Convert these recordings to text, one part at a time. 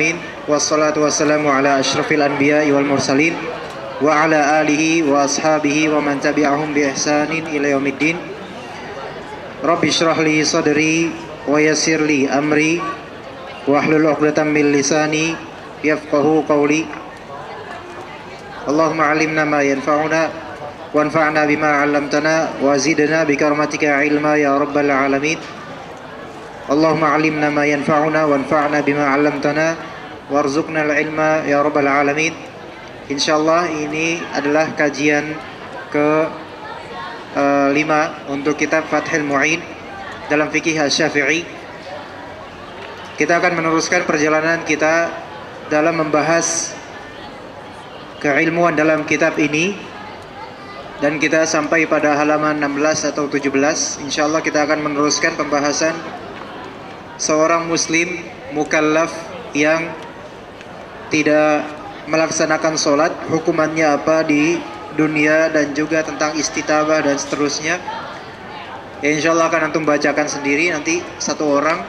alamin. Wassalatu wassalamu ala asyrafil anbiya'i wal mursalin wa ala alihi wa ashabihi wa man tabi'ahum bi ihsanin ila yaumiddin. Rabbi shrah li sadri wa yassir li amri wahlul 'uqdatam min lisani yafqahu qawli. Allahumma 'allimna ma yanfa'una wanfa'na bima 'allamtana wa zidna bi karamatika ilma ya rabbal alamin. Allahumma 'allimna ma yanfa'una wanfa'na bima 'allamtana warzuqna al-ilma ya rabbal alamin. Insyaallah ini adalah kajian ke 5 untuk kitab Fathul Mu'in dalam fikih Asy-Syafi'i. Kita akan meneruskan perjalanan kita dalam membahas keilmuan dalam kitab ini, dan kita sampai pada halaman 16 atau 17. Insyaallah kita akan meneruskan pembahasan seorang muslim mukallaf yang tidak melaksanakan sholat, hukumannya apa di dunia, dan juga tentang istitabah dan seterusnya. Ya, insyaallah akan antum bacakan sendiri nanti satu orang.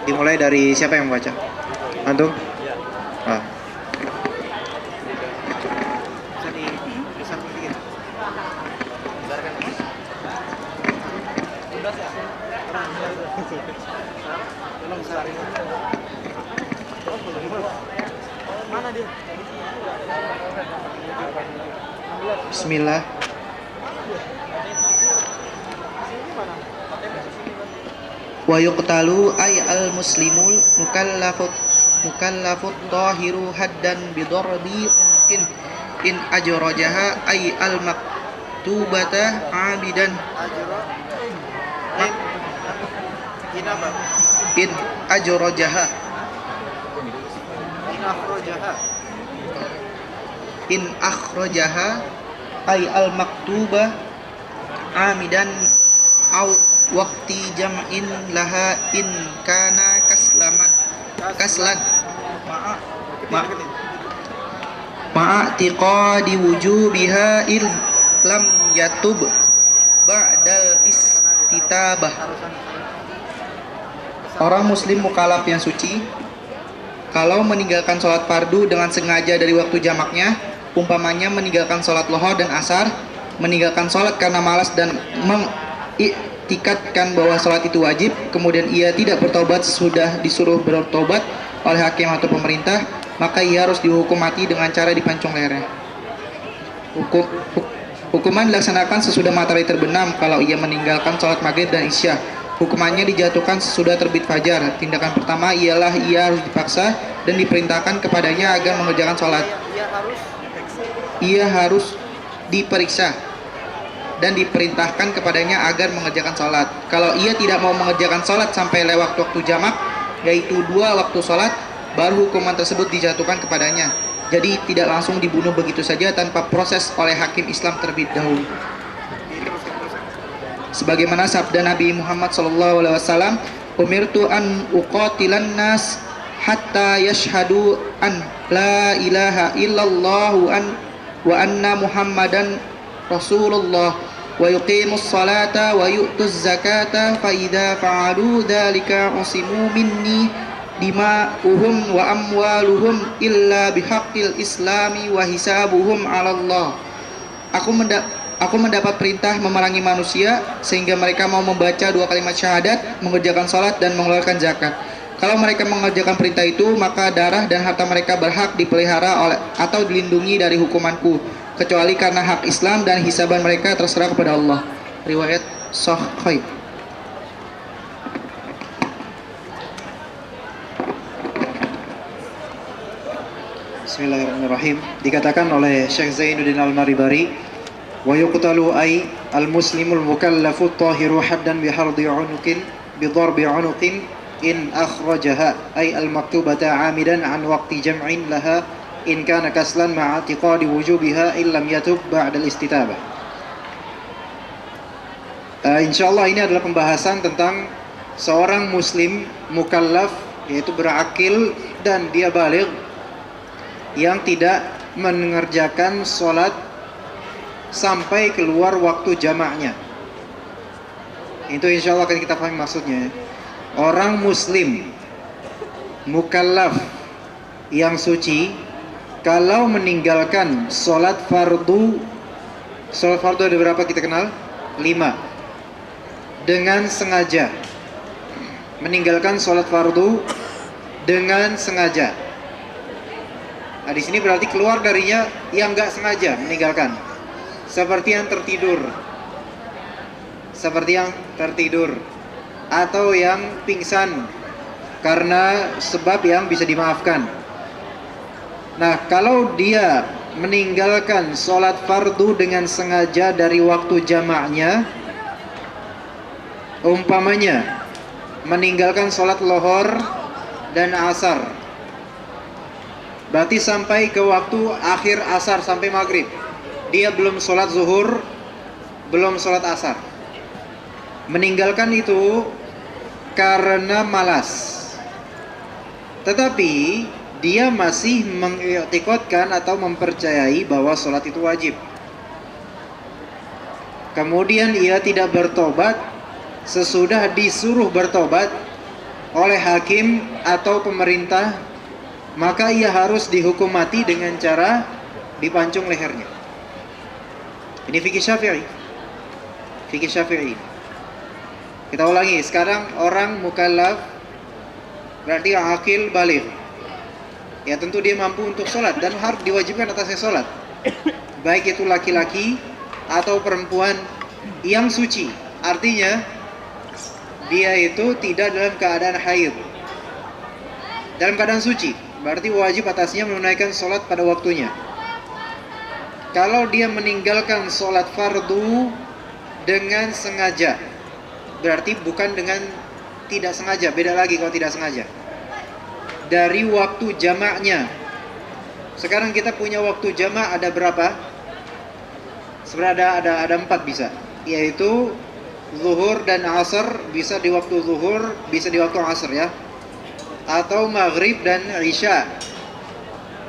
Dimulai dari siapa yang membaca? Antum? Ah. Mana dia? Bismillah. Wa yuqtalu ay al muslimul mukallafut tahiru haddan bidarbi mungkin in ajrajaha ay al maktubata abidan in ajrajaha in akhrajaha ay al maktuba amidan au waqti jam'in laha in kana kaslan ma'atiqadi wujubiha il lam yatub ba'dal istitabah. Orang muslim mukallaf yang suci kalau meninggalkan sholat fardu dengan sengaja dari waktu jamaknya, umpamanya meninggalkan sholat lohor dan asar, meninggalkan sholat karena malas dan mengiktikadkan bahwa sholat itu wajib, kemudian ia tidak bertobat sesudah disuruh bertobat oleh hakim atau pemerintah, maka ia harus dihukum mati dengan cara dipancung lehernya. Hukuman dilaksanakan sesudah matahari terbenam kalau ia meninggalkan sholat maghrib dan isya. Hukumannya dijatuhkan sesudah terbit fajar. Tindakan pertama ialah ia harus dipaksa dan diperintahkan kepadanya agar mengerjakan sholat. Ia harus diperiksa dan diperintahkan kepadanya agar mengerjakan sholat. Kalau ia tidak mau mengerjakan sholat sampai lewat waktu jamak, yaitu 2 waktu sholat, baru hukuman tersebut dijatuhkan kepadanya. Jadi tidak langsung dibunuh begitu saja tanpa proses oleh hakim Islam terlebih dahulu. Sebagaimana sabda Nabi Muhammad SAW, umirtu an uqatilan nas hatta yashhadu an la ilaha illallah wa anna muhammadan rasulullah wa yuqimus salata wa yu'tuz zakata fa idza fa'alu dzalika usimu minni dima'uhum wa amwaluhum illa bihaqqil islami wa hisabuhum 'ala Allah. Aku mendapat perintah memerangi manusia sehingga mereka mau membaca 2 kalimat syahadat, mengerjakan salat dan mengeluarkan zakat. Kalau mereka mengerjakan perintah itu, maka darah dan harta mereka berhak dipelihara oleh atau dilindungi dari hukumanku, kecuali karena hak Islam dan hisaban mereka terserah kepada Allah. Riwayat Sahih. Bismillahirrahmanirrahim. Dikatakan oleh Syekh Zainuddin Al-Maribari, wa yuqtalu ay al-muslimul mukallafu tahiru haddan bihardi unuqin bidarbi unuqin in akhrajaha ay al-maktubata amidan an waqti jam'in laha in kana kaslan ma'a i'tiqadi wujubiha illam yatub ba'da al-istitabah. Insyaallah ini adalah pembahasan tentang seorang muslim mukallaf, yaitu berakil dan dia baligh, yang tidak mengerjakan sholat sampai keluar waktu jamaknya. Itu insya Allah akan kita pahami maksudnya. Orang muslim mukallaf yang suci kalau meninggalkan sholat fardu ada berapa kita kenal? 5. Dengan sengaja. Meninggalkan sholat fardu dengan sengaja. Nah, di sini berarti keluar darinya yang nggak sengaja meninggalkan. Seperti yang tertidur atau yang pingsan karena sebab yang bisa dimaafkan. Nah, kalau dia meninggalkan sholat fardu dengan sengaja dari waktu jamaknya, umpamanya meninggalkan sholat lohor dan asar, berarti sampai ke waktu akhir asar sampai maghrib dia belum sholat zuhur, belum sholat asar. Meninggalkan itu karena malas, tetapi dia masih mengiktikadkan atau mempercayai bahwa sholat itu wajib. Kemudian ia tidak bertobat sesudah disuruh bertobat oleh hakim atau pemerintah, maka ia harus dihukum mati dengan cara dipancung lehernya. Ini fikih Syafi'i. Fikih Syafi'i. Kita ulangi, sekarang orang mukallaf berarti akil baligh. Ya tentu dia mampu untuk sholat dan harus diwajibkan atasnya sholat. Baik itu laki-laki atau perempuan yang suci. Artinya dia itu tidak dalam keadaan haid, dalam keadaan suci. Berarti wajib atasnya menunaikan sholat pada waktunya. Kalau dia meninggalkan sholat fardu dengan sengaja, berarti bukan dengan tidak sengaja, beda lagi kalau tidak sengaja. Dari waktu jamaknya. Sekarang kita punya waktu jamak ada berapa? Sebenarnya ada 4 bisa, yaitu zuhur dan asar, bisa di waktu zuhur, bisa di waktu asar ya. Atau maghrib dan isya,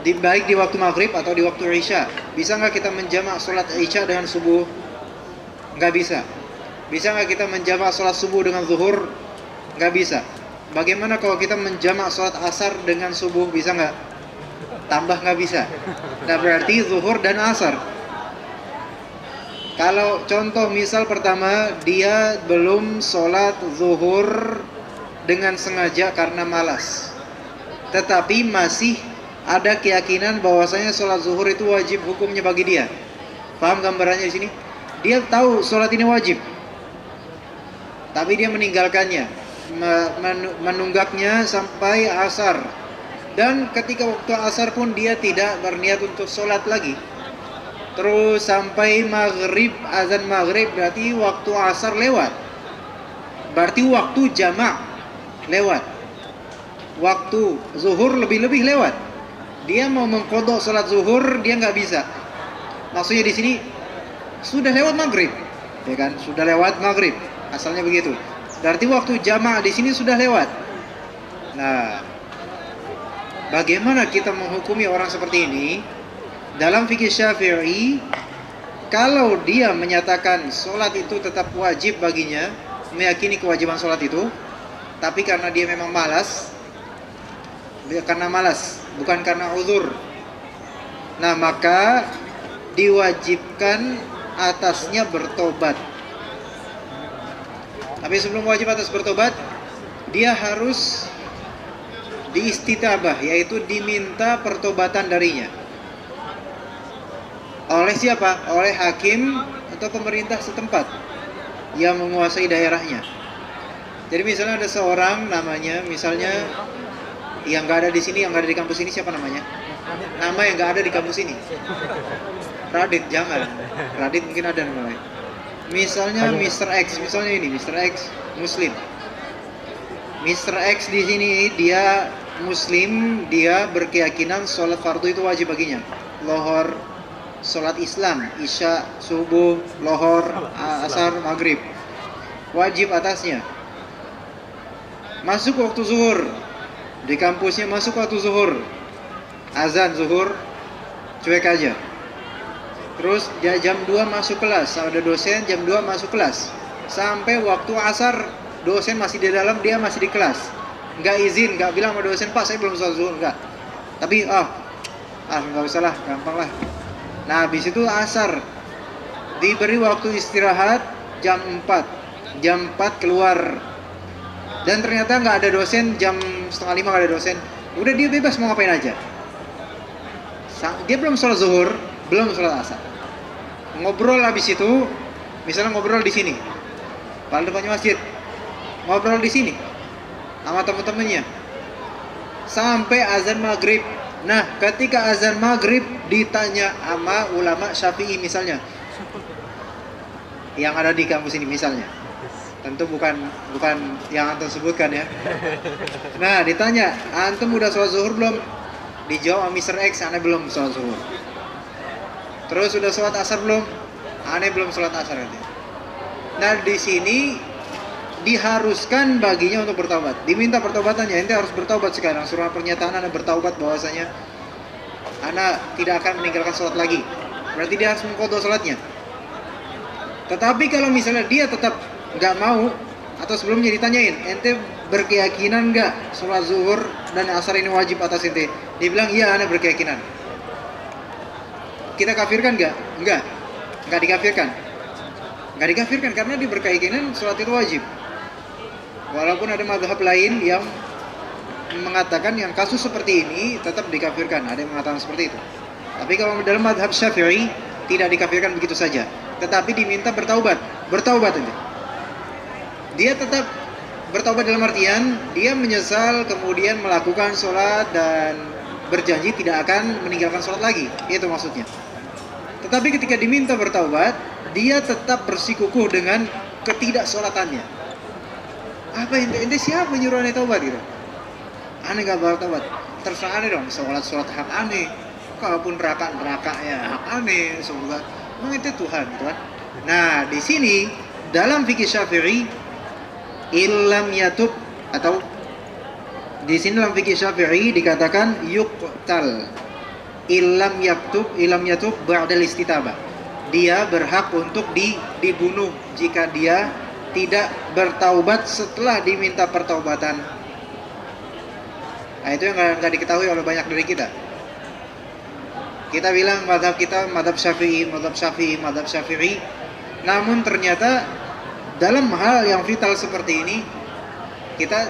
baik di waktu maghrib atau di waktu isya. Bisa nggak kita menjamak sholat isya dengan subuh? Nggak bisa. Bisa nggak kita menjamak sholat subuh dengan zuhur? Nggak bisa. Bagaimana kalau kita menjamak sholat asar dengan subuh? Bisa nggak? Tambah nggak bisa. Nah berarti zuhur dan asar. Kalau contoh misal pertama, dia belum sholat zuhur dengan sengaja karena malas, tetapi masih ada keyakinan bahwasanya sholat zuhur itu wajib hukumnya bagi dia. Paham gambarannya di sini? Dia tahu sholat ini wajib, tapi dia meninggalkannya, menunggaknya sampai asar. Dan ketika waktu asar pun dia tidak berniat untuk sholat lagi. Terus sampai maghrib, azan maghrib, berarti waktu asar lewat. Berarti waktu jamak lewat. Waktu zuhur lebih-lebih lewat. Dia mau mengqadha sholat zuhur, dia nggak bisa. Maksudnya di sini sudah lewat maghrib, ya kan? Sudah lewat maghrib, asalnya begitu. Berarti waktu jamak di sini sudah lewat. Nah, bagaimana kita menghukumi orang seperti ini? Dalam fikih Syafi'i, kalau dia menyatakan sholat itu tetap wajib baginya, meyakini kewajiban sholat itu, tapi karena dia memang malas, bukan karena uzur, nah maka diwajibkan atasnya bertobat. Tapi sebelum wajib atas bertobat, dia harus diistitabah, yaitu diminta pertobatan darinya. Oleh siapa? Oleh hakim atau pemerintah setempat yang menguasai daerahnya. Jadi misalnya ada seorang namanya, misalnya yang nggak ada di sini, yang nggak ada di kampus ini, siapa namanya? Nama yang nggak ada di kampus ini. Radit, jangan. Radit mungkin ada namanya. Misalnya Mr. X, misalnya ini Mr. X Muslim. Mr. X di sini dia Muslim, dia berkeyakinan sholat fardu itu wajib baginya. Lohor, sholat Islam, isya, subuh, lohor, asar, maghrib, wajib atasnya. Masuk waktu zuhur, di kampusnya masuk waktu zuhur, azan zuhur, cuek aja. Terus jam 2 masuk kelas, ada dosen jam 2 masuk kelas. Sampai waktu asar, dosen masih di dalam, dia masih di kelas. nggak izin, nggak bilang sama dosen, Pak saya belum sholat zuhur, nggak. Tapi nggak usah lah, gampang lah. Nah habis itu asar, diberi waktu istirahat jam 4. Jam 4 keluar. Dan ternyata nggak ada dosen, jam 4:30 nggak ada dosen. Udah dia bebas mau ngapain aja. Dia belum sholat zuhur, belum sholat asar. Ngobrol habis itu, misalnya ngobrol di sini, paling depannya masjid, ngobrol di sini sama teman-temannya sampai azan maghrib. Nah, ketika azan maghrib ditanya sama ulama Syafi'i misalnya, yang ada di kampus ini misalnya, tentu bukan yang antum sebutkan ya. Nah, ditanya, antum udah sholat zuhur belum? Dijawab Mr. X, aneh belum sholat zuhur. Terus udah sholat asar belum? Aneh belum sholat asar nanti. Nah, di sini diharuskan baginya untuk bertaubat. Diminta pertaubatannya, ente harus bertaubat sekarang. Surat pernyataan anda bertaubat bahwasanya anda tidak akan meninggalkan sholat lagi. Berarti dia harus mengqadha sholatnya. Tetapi kalau misalnya dia tetap nggak mau, atau sebelumnya ditanyain, ente berkeyakinan nggak sholat zuhur dan asar ini wajib atas ente? Dia bilang iya, anda berkeyakinan. Kita kafirkan nggak? Nggak dikafirkan. Nggak dikafirkan karena dia berkeyakinan sholat itu wajib. Walaupun ada mazhab lain yang mengatakan yang kasus seperti ini tetap dikafirkan, ada yang mengatakan seperti itu. Tapi kalau dalam mazhab Syafi'i tidak dikafirkan begitu saja, tetapi diminta bertaubat itu. Dia tetap bertaubat dalam artian dia menyesal kemudian melakukan sholat dan berjanji tidak akan meninggalkan sholat lagi, itu maksudnya. Tetapi ketika diminta bertaubat, dia tetap bersikukuh dengan ketidaksolatannya. Apa ente siapa nyuruh aneh taubat gitu? Aneh gak bakal taubat. Terserah aneh dong, sholat hak aneh. Kalaupun neraka ya hak aneh, surga. Emang itu Tuhan gitu kan? Nah di sini dalam fikih Syafi'i illam yatub, atau di sini dalam fikih Syafi'i dikatakan yuqtal illam yatub ba'dal istitabah. Dia berhak untuk dibunuh jika dia tidak bertaubat setelah diminta pertaubatan. Nah, itu yang nggak diketahui oleh banyak dari kita. Kita bilang madhab kita madhab Syafi'i. Namun ternyata dalam hal yang vital seperti ini kita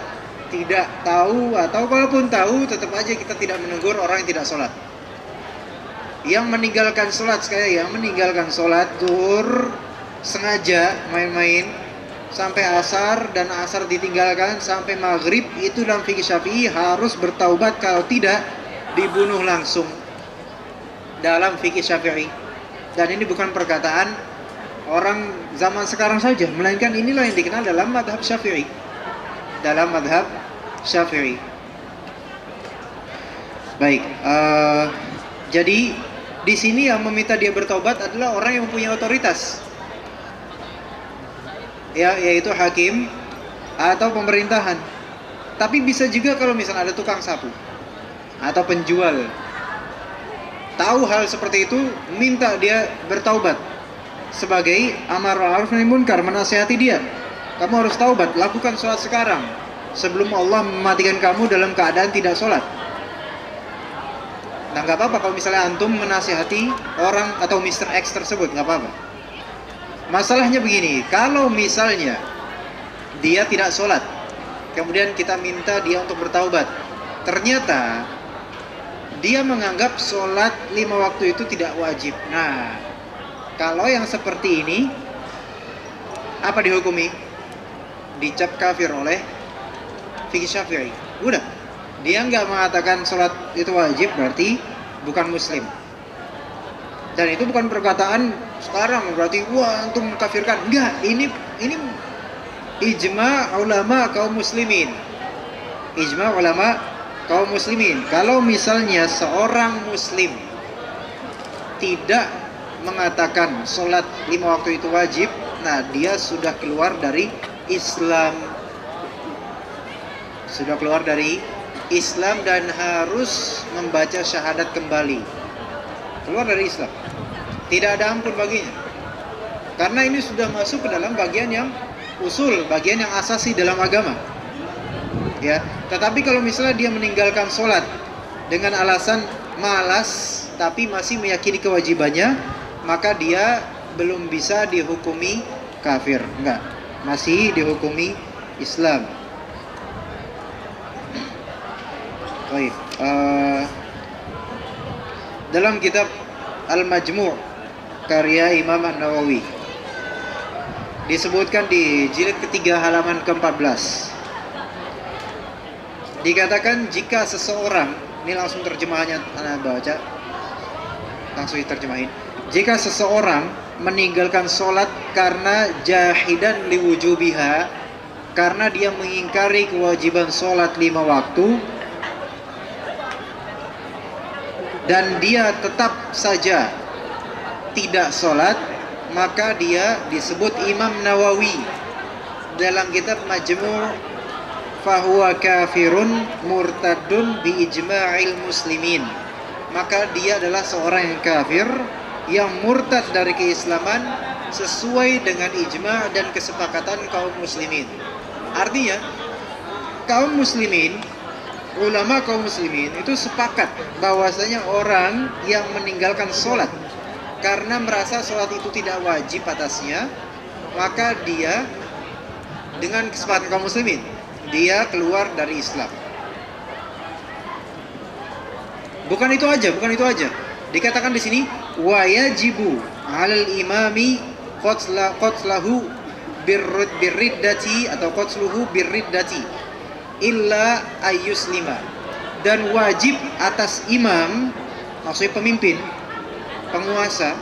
tidak tahu, atau kalaupun tahu tetap aja kita tidak menegur orang yang tidak sholat. Yang meninggalkan sholat zuhur sengaja main-main sampai asar, dan asar ditinggalkan sampai maghrib, itu dalam fikih Syafi'i harus bertaubat, kalau tidak dibunuh langsung dalam fikih Syafi'i. Dan ini bukan perkataan orang zaman sekarang saja, melainkan inilah yang dikenal dalam madhab Syafi'i. Baik, jadi di sini yang meminta dia bertaubat adalah orang yang mempunyai otoritas, ya, yaitu hakim atau pemerintahan. Tapi bisa juga kalau misalnya ada tukang sapu atau penjual, tahu hal seperti itu, minta dia bertaubat sebagai amar ma'ruf nahi munkar, menasihati dia, kamu harus taubat, lakukan sholat sekarang sebelum Allah mematikan kamu dalam keadaan tidak sholat. Nah nggak apa-apa kalau misalnya antum menasihati orang atau Mr. X tersebut, nggak apa-apa. Masalahnya begini, kalau misalnya dia tidak sholat, kemudian kita minta dia untuk bertaubat, ternyata dia menganggap sholat 5 waktu itu tidak wajib. Nah, kalau yang seperti ini, apa dihukumi? Dicap kafir oleh fikih Syafi'i. Udah, dia nggak mengatakan sholat itu wajib, berarti bukan muslim. Dan itu bukan perkataan sekarang berarti wah antum mengkafirkan. Enggak, ini ijma ulama kaum muslimin. Kalau misalnya seorang muslim tidak mengatakan sholat 5 waktu itu wajib, nah dia sudah keluar dari Islam. Dan harus membaca syahadat kembali. Keluar dari Islam, tidak ada ampun baginya, karena ini sudah masuk ke dalam bagian yang usul, bagian yang asasi dalam agama. ya. Tetapi kalau misalnya dia meninggalkan sholat dengan alasan malas tapi masih meyakini kewajibannya, maka dia belum bisa dihukumi kafir, enggak, masih dihukumi Islam. Baik, dalam kitab Al-Majmu' karya Imam An-Nawawi disebutkan di jilid ketiga halaman ke-14, dikatakan jika seseorang, ini langsung terjemahannya Anda baca, langsung diterjemahin. Jika seseorang meninggalkan sholat karena jahidan liwujubiha, karena dia mengingkari kewajiban sholat 5 waktu, dan dia tetap saja tidak sholat, maka dia disebut Imam Nawawi dalam kitab Majmu' fahuwa kafirun murtadun bi ijma'il muslimin, maka dia adalah seorang yang kafir yang murtad dari keislaman sesuai dengan ijma' dan kesepakatan kaum muslimin. Artinya kaum muslimin, ulama kaum muslimin itu sepakat bahwasanya orang yang meninggalkan sholat karena merasa sholat itu tidak wajib atasnya, maka dia dengan kesepakatan kaum muslimin, dia keluar dari Islam. Bukan itu aja. Dikatakan di sini wa yajibu 'alal imami qatlahu birriddati atau qatluhu birriddati illa ayyuslima, dan wajib atas imam, maksudnya pemimpin, penguasa,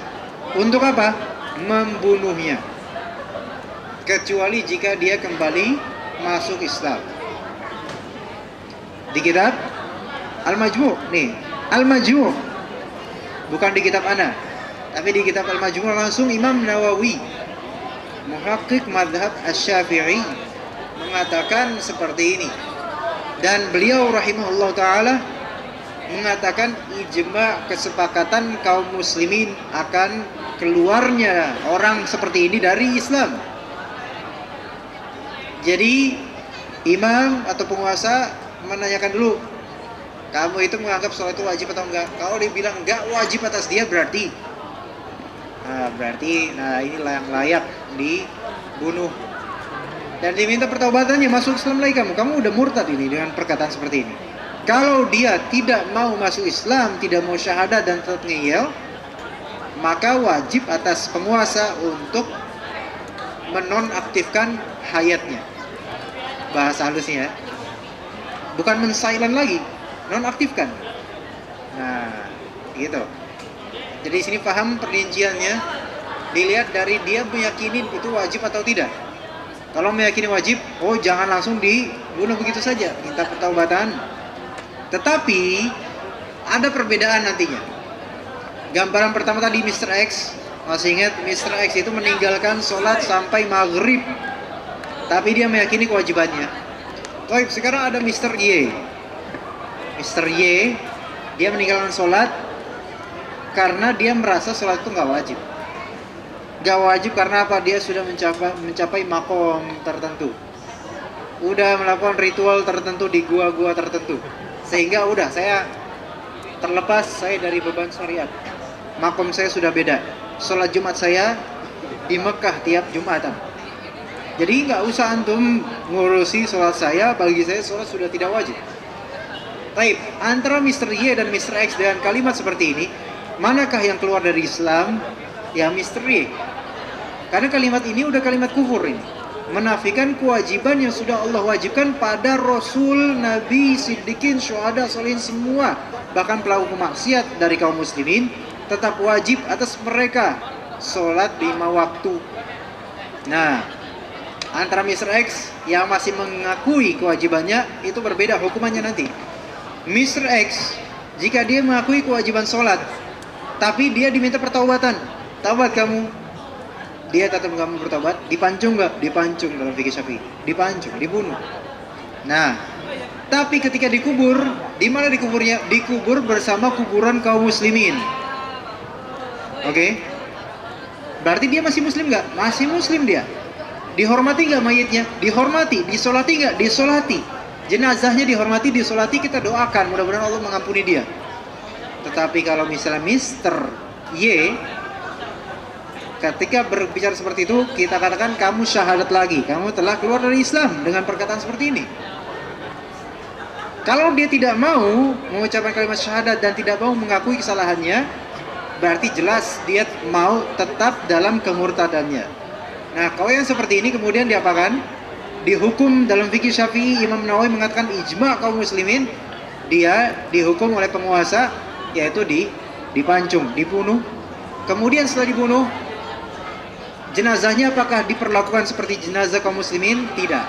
untuk apa? Membunuhnya, kecuali jika dia kembali masuk Islam. Di kitab Al-Majmu' nih, Al-Majmu' bukan di kitab Ana, tapi di kitab Al-Majmu' langsung Imam Nawawi, muhaqqiq madhab Asy-Syafi'i, mengatakan seperti ini. Dan beliau rahimahullah ta'ala mengatakan ijma' kesepakatan kaum muslimin akan keluarnya orang seperti ini dari Islam. Jadi imam atau penguasa menanyakan dulu, kamu itu menganggap sholat itu wajib atau enggak? Kalau dia bilang enggak wajib atas dia, berarti inilah yang layak dibunuh dan diminta pertaubatannya, masuk Islam lagi. Kamu udah murtad ini dengan perkataan seperti ini. Kalau dia tidak mau masuk Islam, tidak mau syahadat dan tetap ngeyel, maka wajib atas penguasa untuk menonaktifkan hayatnya. Bahasa halusnya, bukan men-silent lagi, nonaktifkan. Nah, gitu. Jadi di sini paham perinciannya, dilihat dari dia meyakini itu wajib atau tidak. Kalau meyakini wajib, jangan langsung dibunuh begitu saja, minta pertaubatan. Tetapi ada perbedaan nantinya. Gambaran pertama tadi Mr. X, masih ingat Mr. X itu meninggalkan sholat sampai maghrib, tapi dia meyakini kewajibannya. Baik, sekarang ada Mr. Y. Mr. Y, dia meninggalkan sholat karena dia merasa sholat itu nggak wajib. Nggak wajib karena apa? Dia sudah mencapai makom tertentu, udah melakukan ritual tertentu di gua-gua tertentu, sehingga udah saya terlepas saya dari beban syariat. Makom saya sudah beda. Sholat Jumat saya di Mekah tiap Jumatan. Jadi nggak usah antum ngurusi sholat saya, bagi saya sholat sudah tidak wajib. Taib, antara Mr. Y dan Mr. X dengan kalimat seperti ini, manakah yang keluar dari Islam? Ya Mr. Y. Karena kalimat ini udah kalimat kufur ini, menafikan kewajiban yang sudah Allah wajibkan pada Rasul, Nabi, Siddiqin, Syuhada, Sholihin semua. Bahkan pelaku maksiat dari kaum muslimin tetap wajib atas mereka sholat 5 waktu. Nah, antara Mr. X yang masih mengakui kewajibannya itu berbeda hukumannya nanti. Mr. X jika dia mengakui kewajiban sholat, tapi dia diminta pertaubatan, taubat kamu, dia tetap nggak mau bertobat, dipancung nggak? Dipancung dalam fikih Syafi'i, dipancung, dibunuh. Nah, tapi ketika dikubur, di mana dikuburnya? Dikubur bersama kuburan kaum muslimin. Oke? Berarti dia masih muslim nggak? Masih muslim dia. Dihormati nggak mayitnya? Dihormati. Disolati nggak? Disolati. jenazahnya dihormati, disolati, kita doakan mudah-mudahan Allah mengampuni dia. Tetapi kalau misalnya Mr. Y ketika berbicara seperti itu, kita katakan kamu syahadat lagi, kamu telah keluar dari Islam dengan perkataan seperti ini. Kalau dia tidak mau mengucapkan kalimat syahadat dan tidak mau mengakui kesalahannya, berarti jelas dia mau tetap dalam kemurtadannya. Nah, kalau yang seperti ini kemudian diapakan? Dihukum dalam fikih Syafi'i, Imam Nawawi mengatakan ijma kaum muslimin, dia dihukum oleh penguasa, yaitu dipancung, dibunuh. Kemudian setelah dibunuh, jenazahnya apakah diperlakukan seperti jenazah kaum muslimin? Tidak.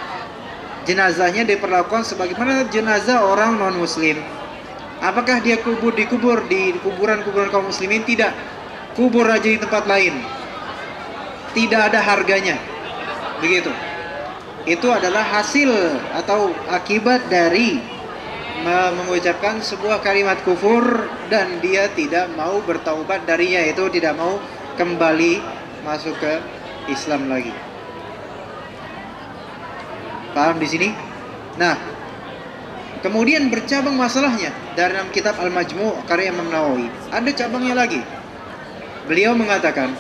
Jenazahnya diperlakukan sebagaimana jenazah orang non muslim. Apakah dia dikubur di kuburan-kuburan kaum muslimin? Tidak. Kubur aja di tempat lain. Tidak ada harganya. Begitu. Itu adalah hasil atau akibat dari mengucapkan sebuah kalimat kufur dan dia tidak mau bertaubat darinya, itu tidak mau kembali masuk ke Islam lagi. Paham di sini? Nah, kemudian bercabang masalahnya dari dalam kitab Al-Majmu' karya Imam Nawawi. Ada cabangnya lagi. Beliau mengatakan,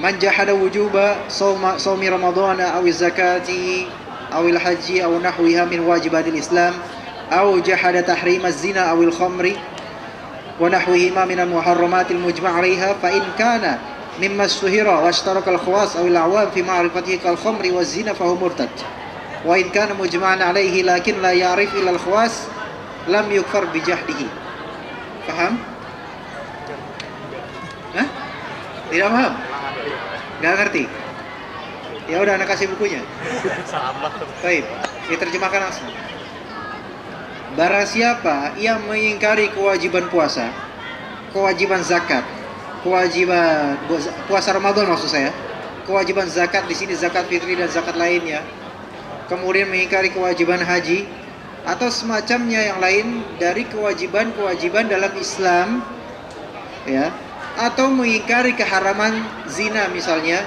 man jahada wujuba shaumi ramadhana aw zakati aw al-haji aw nahwiha min wajibatil Islam aw jahada tahrim az-zina aw al-khamri wa nahwihima min al-muharramatil mujma' 'alayha fa in kana mimma suhira wa ishtaraka al-khawas aw al-'awam fi ma'rifatihi kal-khamri waz-zina fa huwa murtad. Wa in kana mujma'an 'alaihi lakin la ya'rif illa al-khawas lam yukfar bi jahdihi. Paham? Hah? Tidak paham? Gak ngerti? Ya udah, anak kasih bukunya. Baik, diterjemahkan langsung. Barang siapa yang mengingkari kewajiban puasa, kewajiban zakat, kewajiban puasa Ramadan maksud saya, kewajiban zakat di sini zakat fitri dan zakat lainnya, kemudian mengingkari kewajiban haji atau semacamnya yang lain dari kewajiban-kewajiban dalam Islam, ya, atau mengingkari keharaman zina misalnya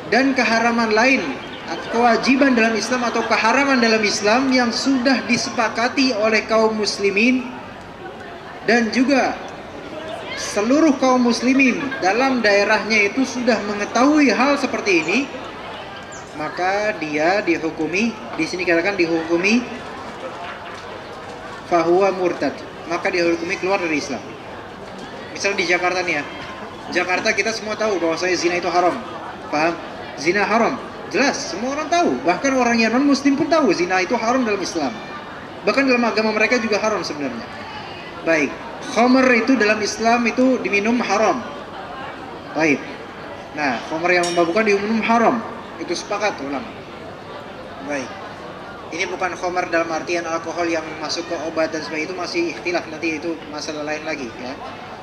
dan keharaman lain, kewajiban dalam Islam atau keharaman dalam Islam yang sudah disepakati oleh kaum muslimin dan juga seluruh kaum muslimin dalam daerahnya itu sudah mengetahui hal seperti ini, maka dia dihukumi, di sini katakan dihukumi fahuwa murtad, maka dihukumi keluar dari Islam. Misalnya di Jakarta nih ya, Jakarta kita semua tahu bahwa zina itu haram, paham? Zina haram, jelas semua orang tahu, bahkan orang yang non muslim pun tahu zina itu haram dalam Islam, bahkan dalam agama mereka juga haram sebenarnya. Baik, khamr itu dalam Islam itu diminum haram. Baik, nah khamr yang memabukkan diminum haram, itu sepakat ulama. Baik, ini bukan khamr dalam artian alkohol yang masuk ke obat dan sebagainya, itu masih ikhtilaf, nanti itu masalah lain lagi ya.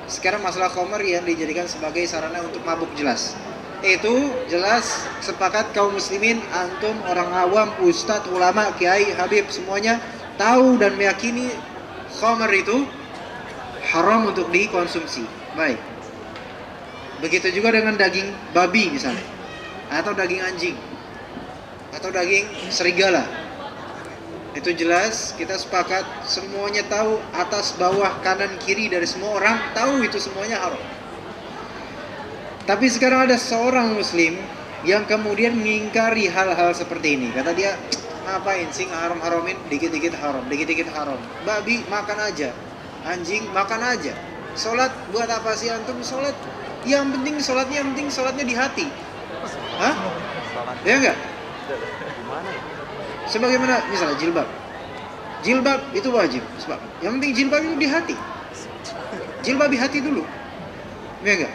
Sekarang masalah khamr yang dijadikan sebagai sarana untuk mabuk, jelas. Itu jelas sepakat kaum muslimin, antum, orang awam, ustadz, ulama, kiai, habib, semuanya tahu dan meyakini khamr itu haram untuk dikonsumsi. Baik. Begitu juga dengan daging babi misalnya, atau daging anjing, atau daging serigala. Itu jelas kita sepakat, semuanya tahu, atas bawah kanan kiri dari semua orang tahu itu semuanya haram. Tapi sekarang ada seorang muslim yang kemudian mengingkari hal-hal seperti ini. Kata dia, ngapain sih haram-haramin, dikit-dikit haram, dikit-dikit haram. Babi makan aja, anjing makan aja. Sholat buat apa sih antum sholat? Yang penting sholatnya di hati. Hah? Ya enggak? Sebagaimana misalnya jilbab itu wajib, sebab yang penting jilbab itu di hati. Jilbab di hati dulu, ya enggak?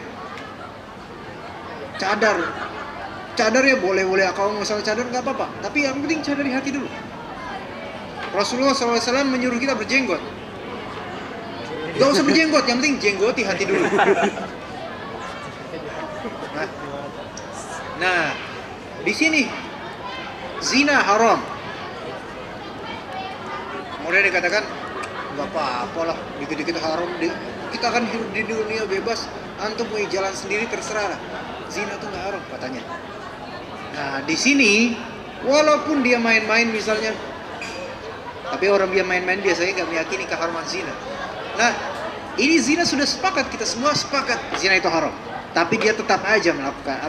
Cadar ya boleh kalau masalah cadar nggak apa-apa, tapi yang penting cadar di hati dulu. Rasulullah SAW menyuruh kita berjenggot. Gak usah berjenggot, yang penting jenggot di hati dulu. Nah, di sini zina haram. Kemudian dikatakan nggak apa-apa lah, dikit-dikit haram. Kita akan hidup di dunia bebas. Antum mau jalan sendiri terserah lah. Zina itu nggak haram katanya. Nah, di sini walaupun dia main-main misalnya Tapi orang dia main-main biasanya nggak meyakini keharuman zina. Nah, ini zina sudah sepakat, kita semua sepakat zina itu haram. Tapi dia tetap aja melakukan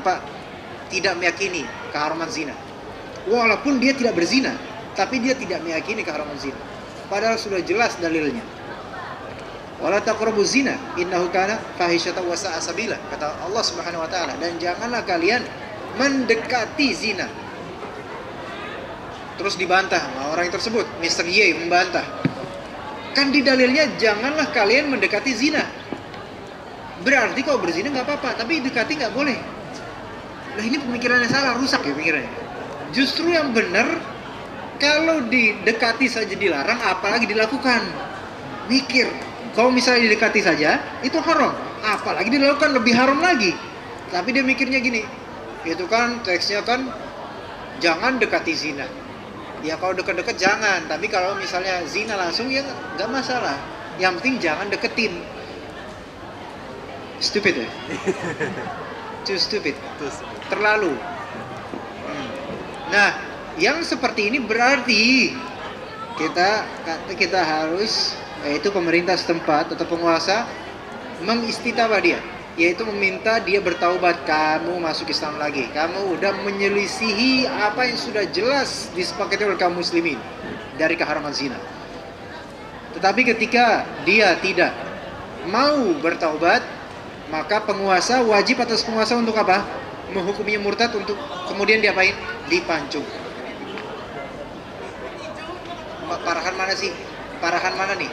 tidak meyakini keharuman zina. Walaupun dia tidak berzina, tapi dia tidak meyakini keharuman zina. Padahal sudah jelas dalilnya. Wala taqrabuz zina innahu kana fahisyatan wa sa'a sabila, kata Allah Subhanahu wa taala, dan janganlah kalian mendekati zina. Terus dibantah sama orang tersebut, Mr. Y membantah. Kan di dalilnya janganlah kalian mendekati zina. Berarti kalau berzina nggak apa-apa, tapi dekati nggak boleh. Nah ini pemikirannya salah, rusak ya pikirannya. Justru yang benar, kalau didekati saja dilarang, apalagi dilakukan. Mikir, kalau misalnya didekati saja, itu haram. Apalagi dilakukan, lebih haram lagi. Tapi dia mikirnya gini, itu kan teksnya kan jangan dekati zina. Ya kalau deket-deket jangan, tapi kalau misalnya zina langsung ya nggak masalah. Yang penting jangan deketin. Stupid ya? Too stupid. Terlalu. Nah, yang seperti ini berarti kita harus, yaitu pemerintah setempat atau penguasa, mengistitabah dia, yaitu meminta dia bertaubat. Kamu masuk Islam lagi, kamu udah menyelisihi apa yang sudah jelas disepakati oleh kaum muslimin dari keharaman zina. Tetapi ketika dia tidak mau bertaubat, maka penguasa, wajib atas penguasa untuk apa? Menghukumnya murtad, untuk kemudian diapain? Dipancung. Parahan mana sih? Parahan mana nih?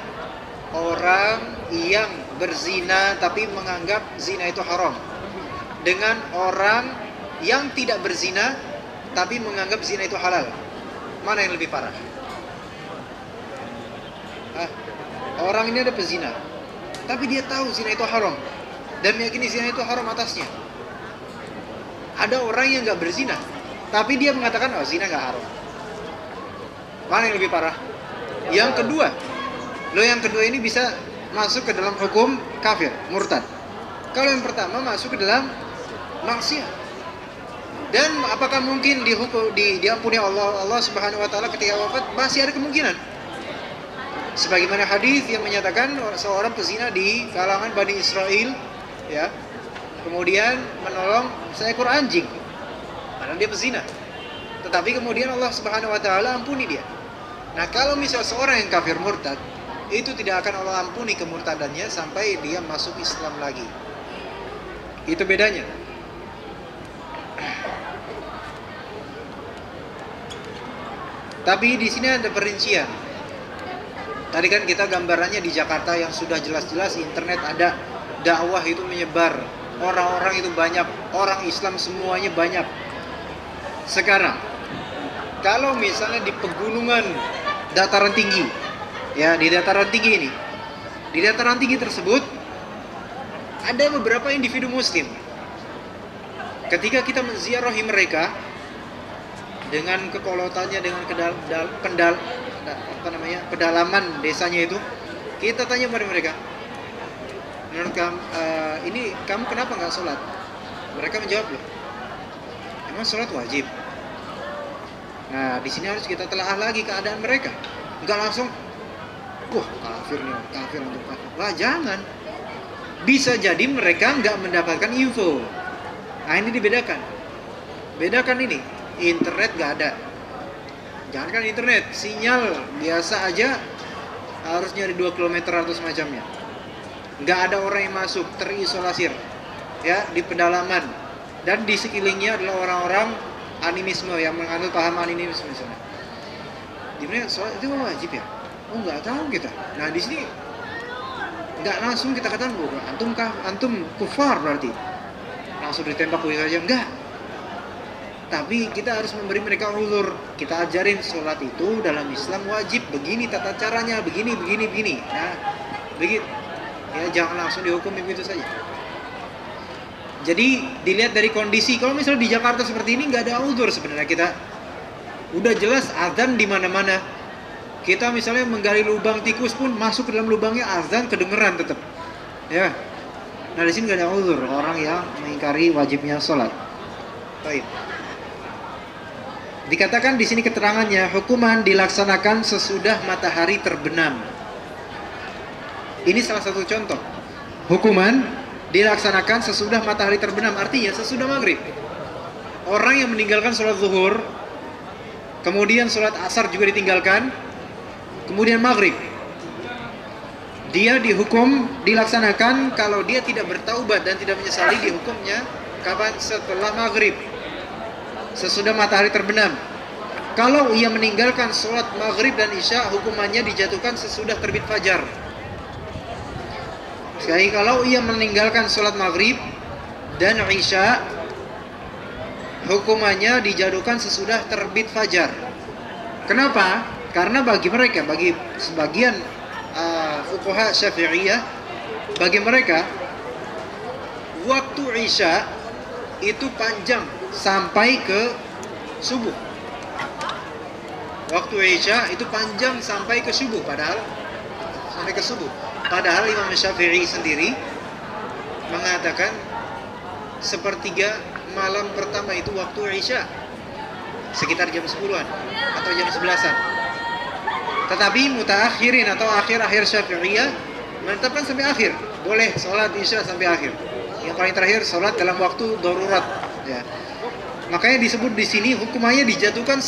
Orang yang berzina tapi menganggap zina itu haram, dengan orang yang tidak berzina tapi menganggap zina itu halal. Mana yang lebih parah? Orang ini ada pezina, tapi dia tahu zina itu haram dan meyakini zina itu haram atasnya. Ada orang yang nggak berzina, tapi dia mengatakan zina nggak haram. Mana yang lebih parah? Yang kedua. Yang kedua ini bisa masuk ke dalam hukum kafir, murtad. Kalau yang pertama masuk ke dalam maksiat. Dan apakah mungkin diampuni Allah Subhanahu wa taala ketika wafat? Masih ada kemungkinan. Sebagaimana hadis yang menyatakan seorang pezina di kalangan Bani Israel, ya, kemudian menolong seekor anjing, padahal dia pezina. Tetapi kemudian Allah Subhanahu wa taala ampuni dia. Nah, kalau misal seorang yang kafir murtad, itu tidak akan Allah ampuni kemurtadannya sampai dia masuk Islam lagi. Itu bedanya. Tapi di sini ada perincian. Tadi kan kita gambarannya di Jakarta yang sudah jelas-jelas internet ada, dakwah itu menyebar, orang-orang itu banyak, orang Islam semuanya banyak. Sekarang, kalau misalnya di pegunungan dataran tinggi, ya di dataran tinggi ini, di dataran tinggi tersebut ada beberapa individu muslim. Ketika kita menziarahi mereka dengan kekolotannya, dengan kedalaman desanya itu, kita tanya pada mereka, menurut kamu ini kamu kenapa nggak sholat? Mereka menjawab, loh, emang sholat wajib? Nah, di sini harus kita telaah lagi keadaan mereka. Enggak langsung, wah kafir nih, kafir untuk kafir. Lah jangan. Bisa jadi mereka nggak mendapatkan info. Nah ini dibedakan. Bedakan ini. Internet nggak ada. Jangan kan internet, sinyal biasa aja harus nyari 2 km atau semacamnya. Nggak ada orang yang masuk, terisolasir, ya, di pedalaman. Dan di sekelilingnya adalah orang-orang animisme yang menganut paham animisme misalnya. Dimana sholat itu wajib ya? Oh nggak tahu kita. Nah di sini nggak langsung kita katakan bahwa antum kufar berarti langsung ditembak begitu saja, enggak. Tapi kita harus memberi mereka uzur. Kita ajarin sholat itu dalam Islam wajib, begini tata caranya, begini. Nah begitu. Ya jangan langsung dihukum begitu saja. Jadi dilihat dari kondisi. Kalau misalnya di Jakarta seperti ini nggak ada uzur sebenarnya kita. Udah jelas azan di mana-mana. Kita misalnya menggali lubang tikus pun masuk ke dalam lubangnya azan kedengeran tetap. Ya. Nah di sini nggak ada uzur orang yang mengingkari wajibnya sholat. Baik. Dikatakan di sini keterangannya, hukuman dilaksanakan sesudah matahari terbenam. Ini salah satu contoh. Hukuman dilaksanakan sesudah matahari terbenam, artinya sesudah maghrib. Orang yang meninggalkan sholat zuhur, kemudian sholat asar juga ditinggalkan, kemudian maghrib, dia dihukum dilaksanakan. Kalau dia tidak bertaubat dan tidak menyesali, dihukumnya kapan? Setelah maghrib, sesudah matahari terbenam. Kalau ia meninggalkan sholat maghrib dan isya, hukumannya dijatuhkan sesudah terbit fajar. Sekali, kalau ia meninggalkan sholat maghrib dan isya, hukumannya dijatuhkan sesudah terbit fajar. Kenapa? Karena bagi mereka, bagi sebagian fuqaha Syafi'iyah, bagi mereka waktu isya itu panjang sampai ke subuh. Waktu isya itu panjang sampai ke subuh, padahal Imam Syafi'i sendiri mengatakan sepertiga malam pertama itu waktu isya, sekitar jam 10-an atau jam 11-an. Tetapi mutaakhirin atau akhir-akhir Syafi'iyah menetapkan sampai akhir, boleh sholat isya sampai akhir. Yang paling terakhir sholat dalam waktu darurat, ya. Makanya disebut di sini hukumannya dijatuhkan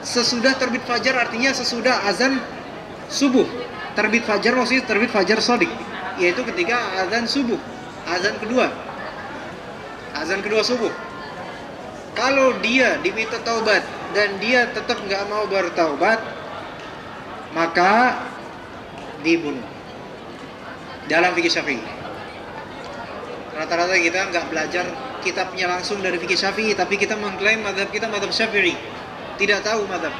sesudah terbit fajar, artinya sesudah azan subuh. Terbit fajar maksudnya terbit fajar shadiq, yaitu ketika azan subuh, azan kedua subuh. Kalau dia diminta taubat dan dia tetap nggak mau bertaubat, maka dibunuh. Dalam fikih Syafi'i, rata-rata kita nggak belajar kitabnya langsung dari fikih Syafi'i, tapi kita mengklaim mazhab kita mazhab Syafi'i, tidak tahu mazhab.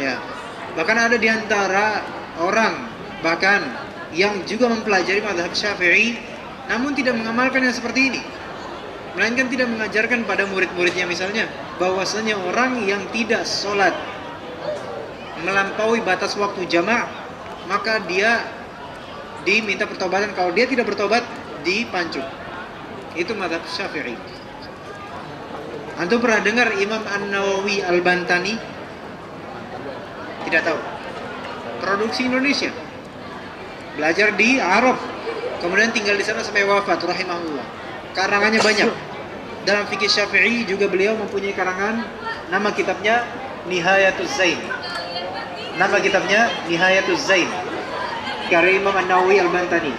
Ya, bahkan ada di antara orang bahkan yang juga mempelajari mazhab Syafi'i, namun tidak mengamalkan yang seperti ini, melainkan tidak mengajarkan pada murid-muridnya misalnya bahwasanya orang yang tidak sholat melampaui batas waktu jama', maka dia diminta pertobatan. Kalau dia tidak bertobat, dipancung. Itu mazhab Syafi'i. Antum pernah dengar Imam An-Nawawi Al-Bantani? Tidak tahu. Produksi Indonesia, belajar di Arab, kemudian tinggal di sana sampai wafat rahimahullah. Karangannya banyak. Dalam fikih Syafi'i juga beliau mempunyai karangan, nama kitabnya Nihayatuz Zain. Nama kitabnya Nihayatuz Zain, karya Imam An-Nawawi Al-Bantani.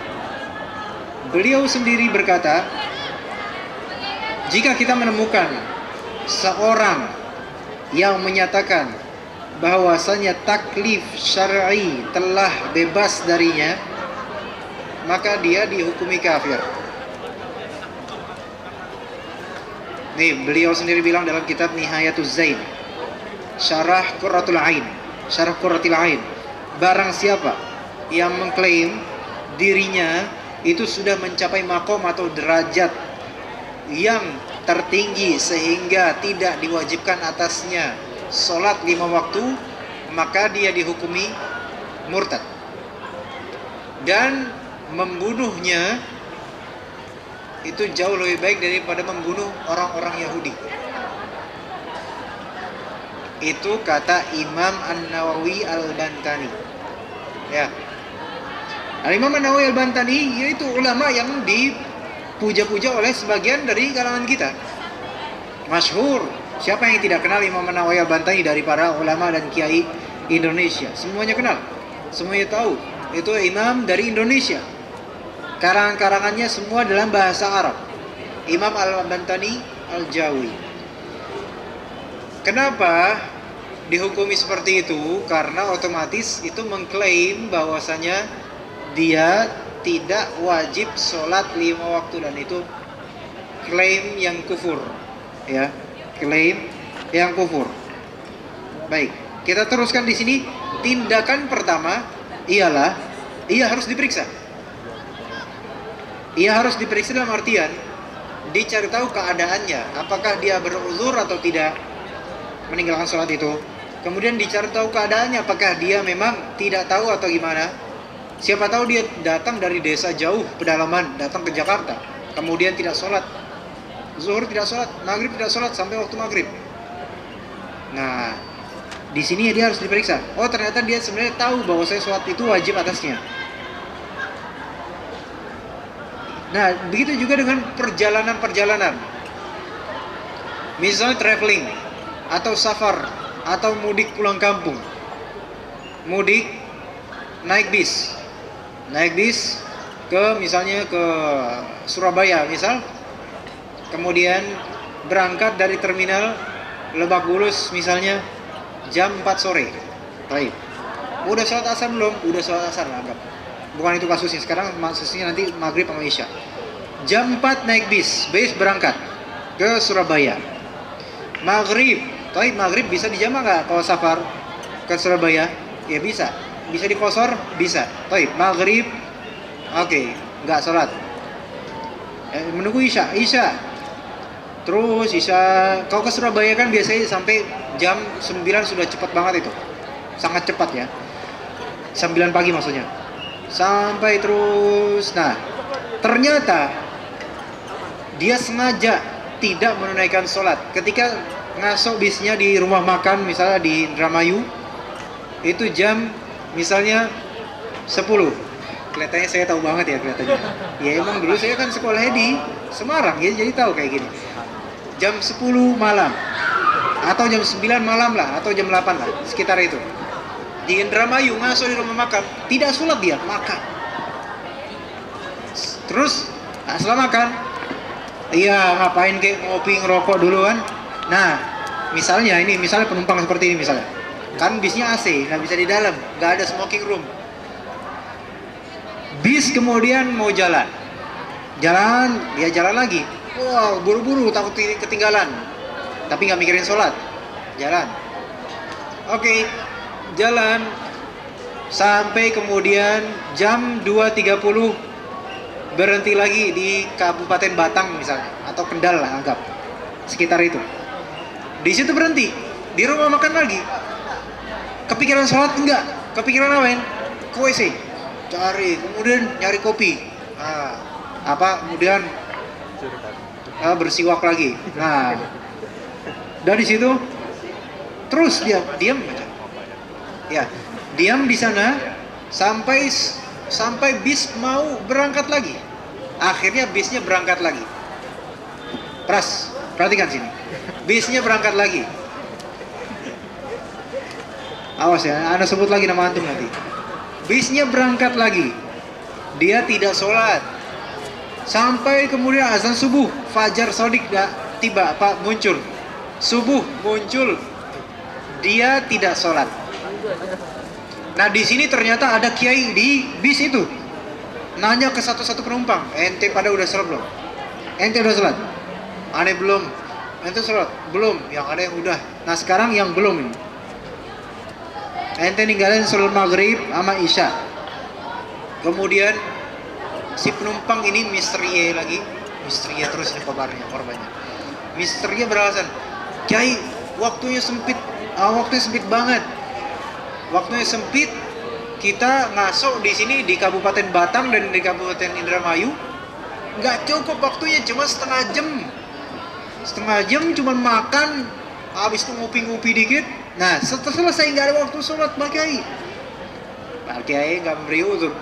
Beliau sendiri berkata, jika kita menemukan seorang yang menyatakan bahwasanya taklif syar'i telah bebas darinya, maka dia dihukumi kafir. Nih, beliau sendiri bilang dalam kitab Nihayatuz Zain, Syarah Qurratul Ain, Syarah Qurratul Ain, barang siapa yang mengklaim dirinya itu sudah mencapai makom atau derajat yang tertinggi sehingga tidak diwajibkan atasnya sholat 5 waktu, maka dia dihukumi murtad. Dan membunuhnya itu jauh lebih baik daripada membunuh orang-orang Yahudi. Itu kata Imam An-Nawawi Al-Bantani. Ya. Imam An-Nawawi Al-Bantani yaitu ulama yang dipuja-puja oleh sebagian dari kalangan kita. Masyhur. Siapa yang tidak kenal Imam An-Nawawi Al-Bantani dari para ulama dan kiai Indonesia? Semuanya kenal, semuanya tahu. Itu imam dari Indonesia. Karangan-karangannya semua dalam bahasa Arab. Imam Al-Bantani Al-Jawi. Kenapa dihukumi seperti itu? Karena otomatis itu mengklaim bahwasanya dia tidak wajib sholat 5 waktu, dan itu klaim yang kufur, ya. Klaim yang kufur. Baik, kita teruskan di sini. Tindakan pertama ialah ia harus diperiksa. Ia harus diperiksa dalam artian dicari tahu keadaannya, apakah dia beruzur atau tidak meninggalkan sholat itu. Kemudian dicari tahu keadaannya, apakah dia memang tidak tahu atau gimana. Siapa tahu dia datang dari desa jauh pedalaman, datang ke Jakarta, kemudian tidak sholat, zuhur tidak sholat, maghrib tidak sholat sampai waktu maghrib. Nah, di sini dia harus diperiksa. Oh, ternyata dia sebenarnya tahu bahwa saya sholat itu wajib atasnya. Nah, begitu juga dengan perjalanan-perjalanan. Misalnya traveling, atau safar, atau mudik pulang kampung. Mudik, naik bis. Naik bis misalnya ke Surabaya misal. Kemudian berangkat dari terminal Lebak Bulus misalnya jam 4 sore. Baik. Udah sholat asar belum? Udah sholat asar lah, anggap. Bukan itu kasusnya. Sekarang kasusnya nanti maghrib sama isya. Jam 4 naik bis berangkat ke Surabaya. Maghrib, maghrib bisa dijama nggak kalau safar ke Surabaya? Ya bisa. Bisa dikosor? Bisa. Maghrib, oke, nggak sholat. Menunggu isya. Terus isya, kalau ke Surabaya kan biasanya sampai jam 9 sudah cepat banget itu. Sangat cepat ya. 9 pagi maksudnya. Sampai terus. Nah, ternyata dia sengaja tidak menunaikan sholat. Ketika ngasok bisnya di rumah makan, misalnya di Indramayu, itu jam misalnya 10. Kelihatannya saya tahu banget ya kelihatannya. Ya emang dulu saya kan sekolahnya di Semarang ya, jadi tahu kayak gini. Jam 10 malam atau jam 9 malam lah, atau jam 8 lah, sekitar itu. Di Indramayu ngasok di rumah makan, tidak sholat dia, makan. Terus setelah makan, iya ngapain kayak ngopi ngerokok dulu kan. Nah, misalnya penumpang seperti ini misalnya. Kan bisnya AC, nggak bisa di dalam, nggak ada smoking room. Bis kemudian mau jalan, dia jalan lagi. Wah, buru-buru takut ketinggalan, tapi nggak mikirin sholat, jalan. Oke, jalan sampai kemudian jam 2.30 berhenti lagi di Kabupaten Batang misalnya, atau Kendal lah anggap, sekitar itu. Di situ berhenti, di rumah makan lagi. Kepikiran sholat enggak? Kepikiran apa? Ke WC, kemudian nyari kopi. Kemudian bersiwak lagi. Nah, dari situ terus dia diam aja. Ya, diam di sana sampai bis mau berangkat lagi. Akhirnya bisnya berangkat lagi. Perhatikan sini. Bisnya berangkat lagi. Awas ya, Anda sebut lagi nama antum nanti. Bisnya berangkat lagi. Dia tidak sholat. Sampai kemudian azan subuh, fajar sodik tiba, muncul. Subuh muncul. Dia tidak sholat. Nah, di sini ternyata ada kiai di bis itu. Nanya ke satu-satu penumpang, ente pada udah sholat belum? Ente udah sholat? Aneh belum. Ente sholat? Belum. Yang ada yang udah. Nah, sekarang yang belum ini. Ente ninggalin sholat maghrib sama isya. Kemudian si penumpang ini misteri terus ini korbannya. Misteri beralasan, Kiai, waktunya sempit banget. Waktunya sempit, kita ngasok di sini di Kabupaten Batang dan di Kabupaten Indramayu, nggak cukup waktunya, cuma setengah jam cuma makan, habis itu ngopi-ngopi dikit. Nah, setelah selesai nggak ada waktu sholat Pak Kiai. Pak Kiai nggak memberi uzur.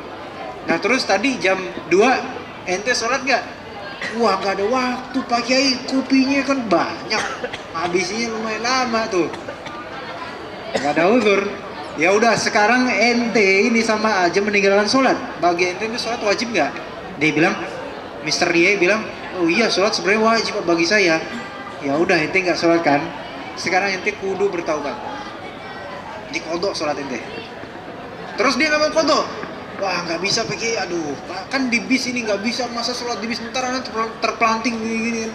Nah, terus tadi jam 2 ente sholat nggak? Wah, nggak ada waktu Pak Kiai, kopinya kan banyak, habisnya lumayan lama tuh. Nggak ada uzur. Ya udah, sekarang ente ini sama aja meninggalkan sholat. Bagi ente ini sholat wajib nggak? Dia bilang, Mr. Rie bilang, oh iya sholat sebenarnya wajib bagi saya. Ya udah, ente nggak sholat kan? Sekarang ente kudu bertaubat. Dikodok sholat ente. Terus dia nggak mau kodok. Wah, nggak bisa pakai, aduh, kan di bis ini nggak bisa, masa sholat di bis bentar nanti terpelanting gini.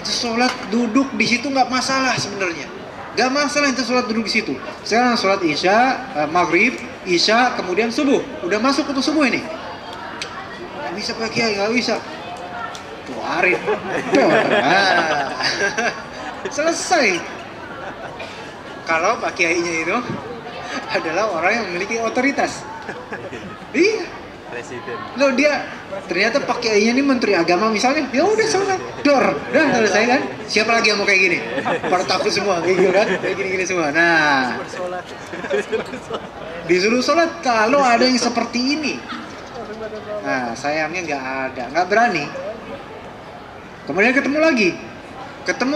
Itu sholat duduk di situ nggak masalah sebenarnya. Gak masalah ente sholat duduk di situ. Sekarang sholat isya, maghrib, isya, kemudian subuh. Udah masuk untuk subuh ini. Gak bisa pakai, gak bisa. Keluarin. Selesai. Kalau pak kiainya itu adalah orang yang memiliki otoritas. Iya. Presiden. Loh dia ternyata Pak Kiainya ini menteri agama misalnya, ya udah sholat, dor, udah selesai kan? Siapa lagi yang mau kayak gini? Pada takut semua, kayak gitu kan? Kayak gini-gini semua. Nah, Bersolat. disuruh sholat kalau ada yang seperti ini. Nah, sayangnya nggak berani. Kemudian ketemu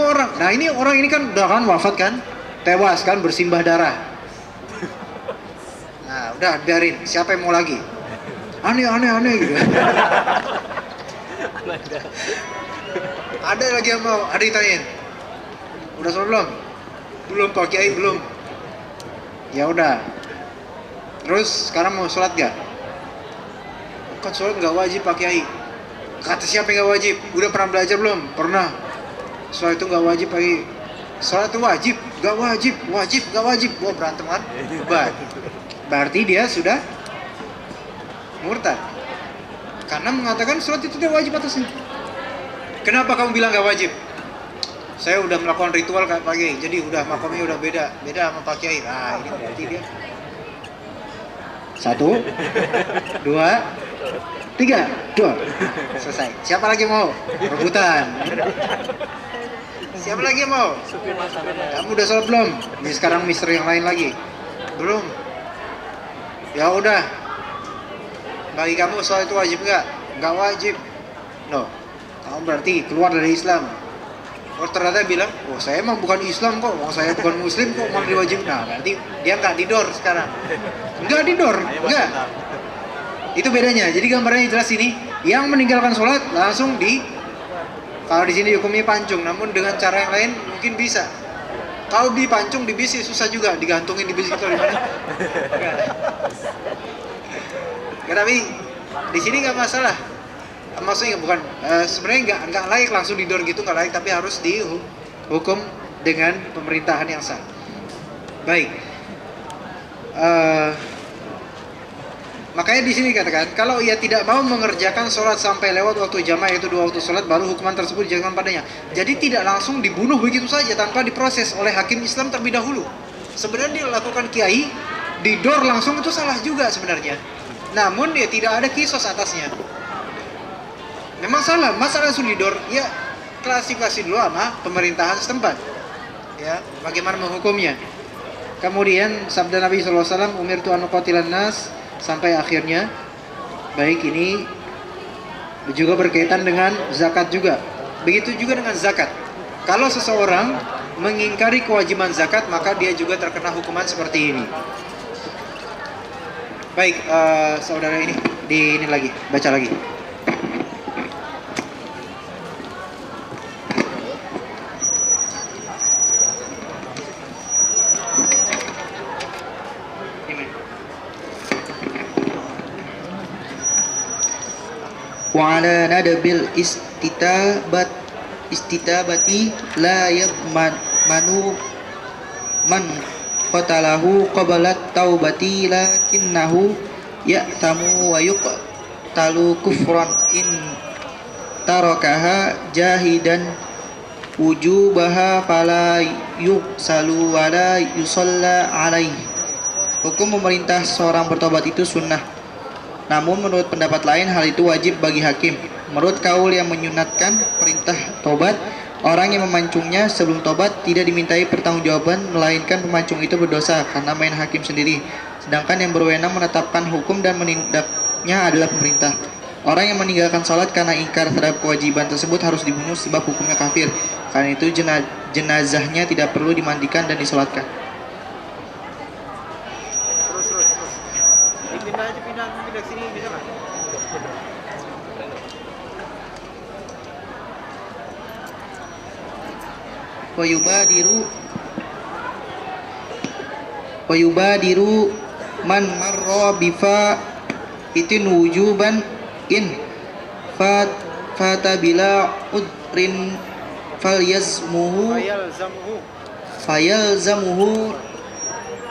orang. Nah orang ini kan udah kan wafat kan, tewas kan, bersimbah darah. Nah udah biarin, siapa yang mau lagi? Aneh gitu. Ada lagi yang mau, ada ditanyain. Udah sholat belum? Belum Pak Kiai, belum. Ya udah. Terus sekarang mau sholat gak? Kan sholat nggak wajib Pak Kiai. Kata siapa yang nggak wajib? Udah pernah belajar belum? Pernah. Sholat itu nggak wajib Pak Kiai. Sholat itu wajib, nggak wajib. Wah berantem kan? Berarti dia sudah murtad. Karena mengatakan sholat itu tidak wajib atasnya. Kenapa kamu bilang nggak wajib? Saya udah melakukan ritual Pak Kiai, jadi udah makomnya udah beda sama Pak Kiai. Nah ini berarti dia 1, 2, 3, 2 selesai. Siapa lagi mau? Rebutan. Siapa lagi yang mau? Kamu udah sholat belum? Ini sekarang misteri yang lain lagi. Belum. Ya udah. Bagi kamu sholat itu wajib nggak? Nggak wajib. No. Kamu berarti keluar dari Islam. Oh ternyata bilang, oh saya emang bukan Islam kok, oh saya bukan Muslim kok, mau diwajib. Nah berarti dia nggak didor sekarang. Nggak didor, nggak. Itu bedanya. Jadi gambarnya jelas ini, yang meninggalkan sholat langsung kalau di sini hukumnya pancung, namun dengan cara yang lain mungkin bisa. Kalau dipancung di bis susah juga, digantungin di bis itu di mana? Tapi di sini nggak masalah. Maksudnya bukan sebenarnya nggak layak langsung didor gitu, nggak layak, tapi harus dihukum dengan pemerintahan yang sah. Baik. Makanya di sini dikatakan kalau ia tidak mau mengerjakan sholat sampai lewat waktu jamaah yaitu 2 waktu sholat, baru hukuman tersebut dijatuhkan padanya. Jadi tidak langsung dibunuh begitu saja tanpa diproses oleh hakim Islam terlebih dahulu. Sebenarnya dilakukan kiai, didor langsung itu salah juga sebenarnya. Namun ya tidak ada kisos atasnya. Memang salah, masalah sulidor ya klasifikasi dulu sama pemerintahan setempat. Ya, bagaimana menghukumnya. Kemudian sabda Nabi SAW, umirtu an uqatilan nas, sampai akhirnya. Baik, ini juga berkaitan dengan zakat juga. Begitu juga dengan zakat. Kalau seseorang mengingkari kewajiban zakat, maka dia juga terkena hukuman seperti ini. Baik, saudara ini lagi, baca lagi. Wa ala nadabil istitabati la yadmanu man qatalahu qablat taubati lakinnahu ya'tamu wa yuqtalu kufran in tarakaha jahidan wujubaha fala yusalu wa la yusalla alaihi. Hukum memerintah seorang bertobat itu sunnah. Namun menurut pendapat lain hal itu wajib bagi hakim. Menurut kaul yang menyunatkan perintah tobat, orang yang memancungnya sebelum tobat tidak dimintai pertanggungjawaban, melainkan pemancung itu berdosa karena main hakim sendiri. Sedangkan yang berwenang menetapkan hukum dan menindaknya adalah pemerintah. Orang yang meninggalkan sholat karena ingkar terhadap kewajiban tersebut harus dibunuh sebab hukumnya kafir. Karena itu jenazahnya tidak perlu dimandikan dan disolatkan. Terus. Pindah ke sini bisa nggak? Wayubadiru man marra bifa itin wujuban in fata bila udrin fayalzamuhu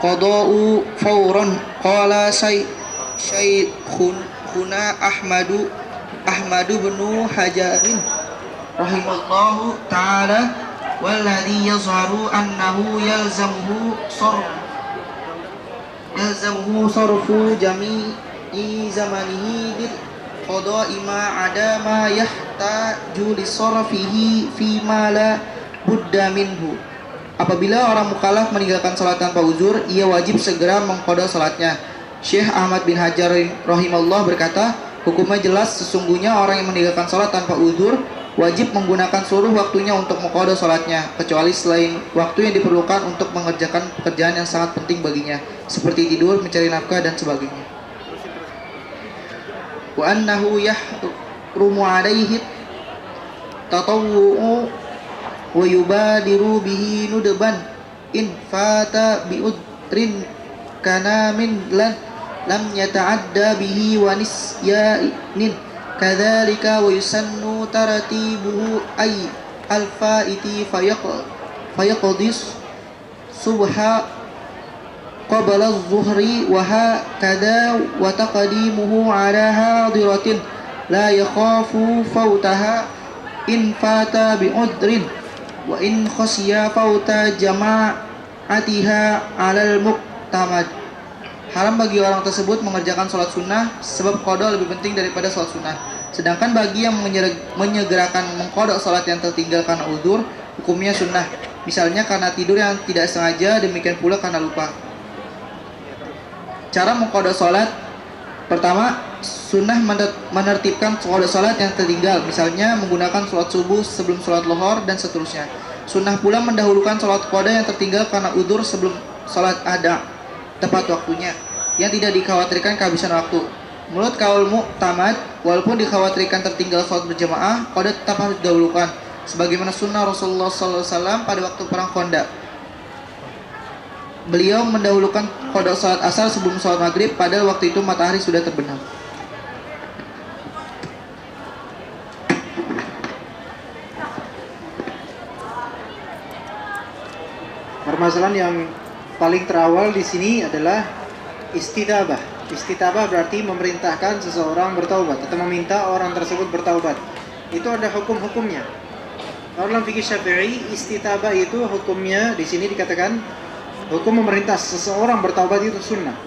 qada'u fawran. Qala Syaikhuna Ahmadu bin Hajarin rahimallahu ta'ala walladhi yazharu annahu yalzamuhu sarfu zamanihi lil qada'i ma ada ma yahtaju lisarfihi fi ma la budda minhu. Apabila orang mukallaf meninggalkan salat tanpa uzur, ia wajib segera mengqada salatnya. Syekh Ahmad bin Hajar rahimahullah berkata, hukumnya jelas, sesungguhnya orang yang meninggalkan salat tanpa uzur wajib menggunakan seluruh waktunya untuk mengqada salatnya, kecuali selain waktu yang diperlukan untuk mengerjakan pekerjaan yang sangat penting baginya, seperti tidur, mencari nafkah dan sebagainya. Wa annahu yahrumu alaihi tatawwu'u wa yubadiru bihi nudban in fata bi udrin kana min lam yata'adda bihi wa nisyanin kadzalika wa yusannu taratibuhu ay al-faiti fayaqdis subha qabla adh-dhuhri wa hakadha wa taqdimuhu ala hadiratin la yakhafu fawtaha in fata bi udrin wa in khasya fauta jama'atiha 'alal muqtamad. Haram bagi orang tersebut mengerjakan sholat sunnah sebab qada lebih penting daripada sholat sunnah. Sedangkan bagi yang menyegerakan mengqada sholat yang tertinggal karena uzur, hukumnya sunnah. Misalnya karena tidur yang tidak sengaja, demikian pula karena lupa. Cara mengqada sholat: pertama, sunnah menertibkan sholat yang tertinggal, misalnya menggunakan sholat subuh sebelum sholat lohor dan seterusnya. Sunnah pula mendahulukan sholat qada yang tertinggal karena uzur sebelum sholat ada tepat waktunya, yang tidak dikhawatirkan kehabisan waktu. Menurut kaul mu'tamad, walaupun dikhawatirkan tertinggal sholat berjamaah, qada tetap harus didahulukan, sebagaimana sunnah Rasulullah SAW pada waktu perang Khandaq. Beliau mendahulukan qada salat asar sebelum salat maghrib, padahal waktu itu matahari sudah terbenam. Permasalahan yang paling terawal di sini adalah istitabah. Istitabah berarti memerintahkan seseorang bertaubat atau meminta orang tersebut bertaubat. Itu ada hukum-hukumnya. Kalau dalam fikih Syafi'i, istitabah itu hukumnya di sini dikatakan hukum memerintah seseorang bertaubat itu sunnah.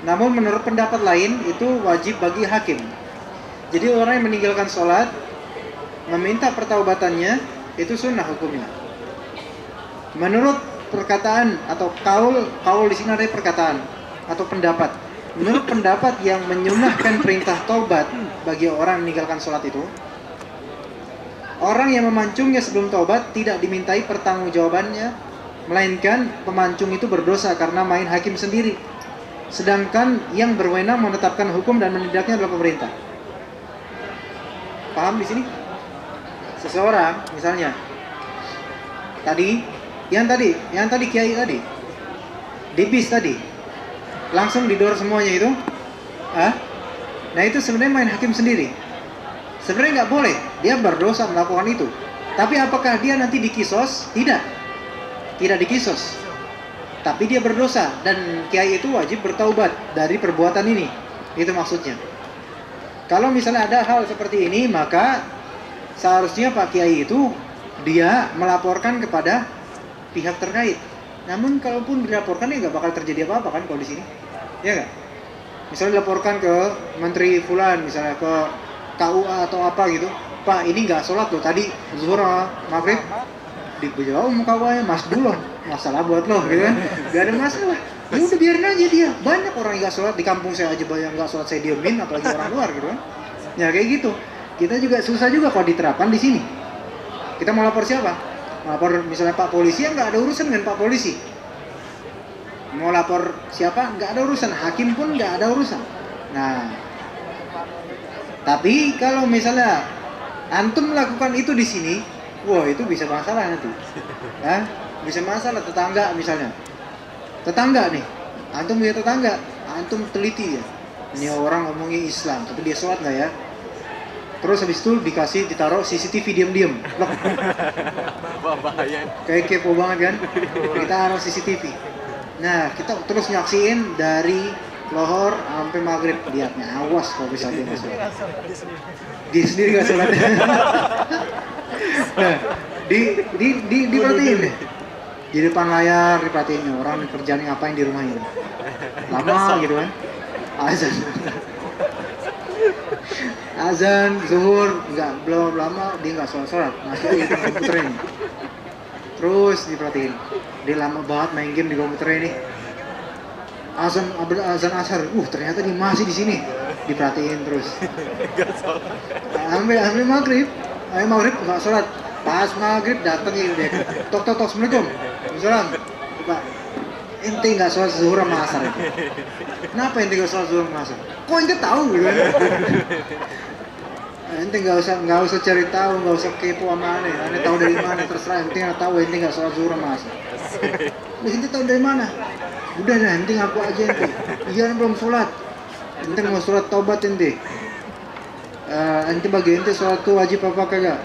Namun menurut pendapat lain itu wajib bagi hakim. Jadi orang yang meninggalkan sholat meminta pertaubatannya itu sunnah hukumnya. Menurut perkataan atau kaul di sini ada perkataan atau pendapat. Menurut pendapat yang menyunahkan perintah taubat bagi orang meninggalkan sholat itu, orang yang memancungnya sebelum taubat tidak dimintai pertanggungjawabannya, melainkan pemancung itu berdosa karena main hakim sendiri. Sedangkan yang berwenang menetapkan hukum dan menindaknya adalah pemerintah. Paham di sini? Seseorang misalnya yang tadi kiai tadi di bis tadi langsung didor semuanya itu, nah itu sebenarnya main hakim sendiri. Sebenarnya nggak boleh, dia berdosa melakukan itu. Tapi apakah dia nanti dikisos? Tidak dikisos. Tapi dia berdosa dan kiai itu wajib bertaubat dari perbuatan ini. Itu maksudnya. Kalau misalnya ada hal seperti ini, maka seharusnya Pak Kiai itu dia melaporkan kepada pihak terkait. Namun kalaupun dilaporkan ya nggak bakal terjadi apa-apa kan kalau di sini, ya nggak? Misalnya dilaporkan ke Menteri Fulan, misalnya ke KUA atau apa gitu, Pak ini nggak sholat loh tadi zuhur maghrib, dijawab KUA-nya Mas Bulon, masalah buat lo gitu kan? Gak ada masalah. Ya udah biarin aja dia. Banyak orang yang nggak sholat di kampung saya aja, banyak nggak sholat saya diemin, apalagi orang luar gitu kan? Ya kayak gitu. Kita juga susah juga kalau diterapkan di sini. Kita mau lapor siapa? Lapor misalnya Pak Polisi, ya nggak ada urusan dengan Pak Polisi. Mau lapor siapa? Nggak ada urusan. Hakim pun nggak ada urusan. Nah, tapi kalau misalnya antum melakukan itu di sini, wah itu bisa masalah nanti. Bisa masalah tetangga misalnya. Tetangga nih, antum lihat tetangga, antum teliti ya. Ini orang ngomongin Islam, tapi dia sholat nggak ya? Terus habis itu ditaruh CCTV diam-diam. Bahaya. Kayak kepo banget kan? Kita taruh CCTV. Nah, kita terus nyaksiin dari lohor sampai maghrib, lihatnya awas kalau bisa dia nggak sholat. Dia sendiri nggak sholat. Nah, diperhatiin deh. Di depan layar diperhatiin orang kerjaan ngapain di rumah ini. Lama gitu kan. azan. Azan, zuhur, belum lama dia nggak sholat, masih di komputer ini. Terus diperhatiin, dia lama banget main game di komputer ini. Azan asar, ternyata dia masih di sini, diperhatiin terus. Ambil maghrib nggak sholat. Pas maghrib datang dia, tok assalamualaikum, salam, Pak. Ente nggak sholat zuhur sama asar itu. Kenapa ente nggak sholat zuhur sama asar? Kok ente tahu gitu? Ente nggak usah cari tahu, nggak usah kepo sama aneh tahu dari mana, terserah. Ente nggak tahu, ente nggak sholat zuhur sama asar. Ente tahu dari mana? Udah dah, ente ngaku aja ente. Iya belum sholat. Ente mau sholat taubat ente. Ente bagi ente sholat tuh wajib apa kagak?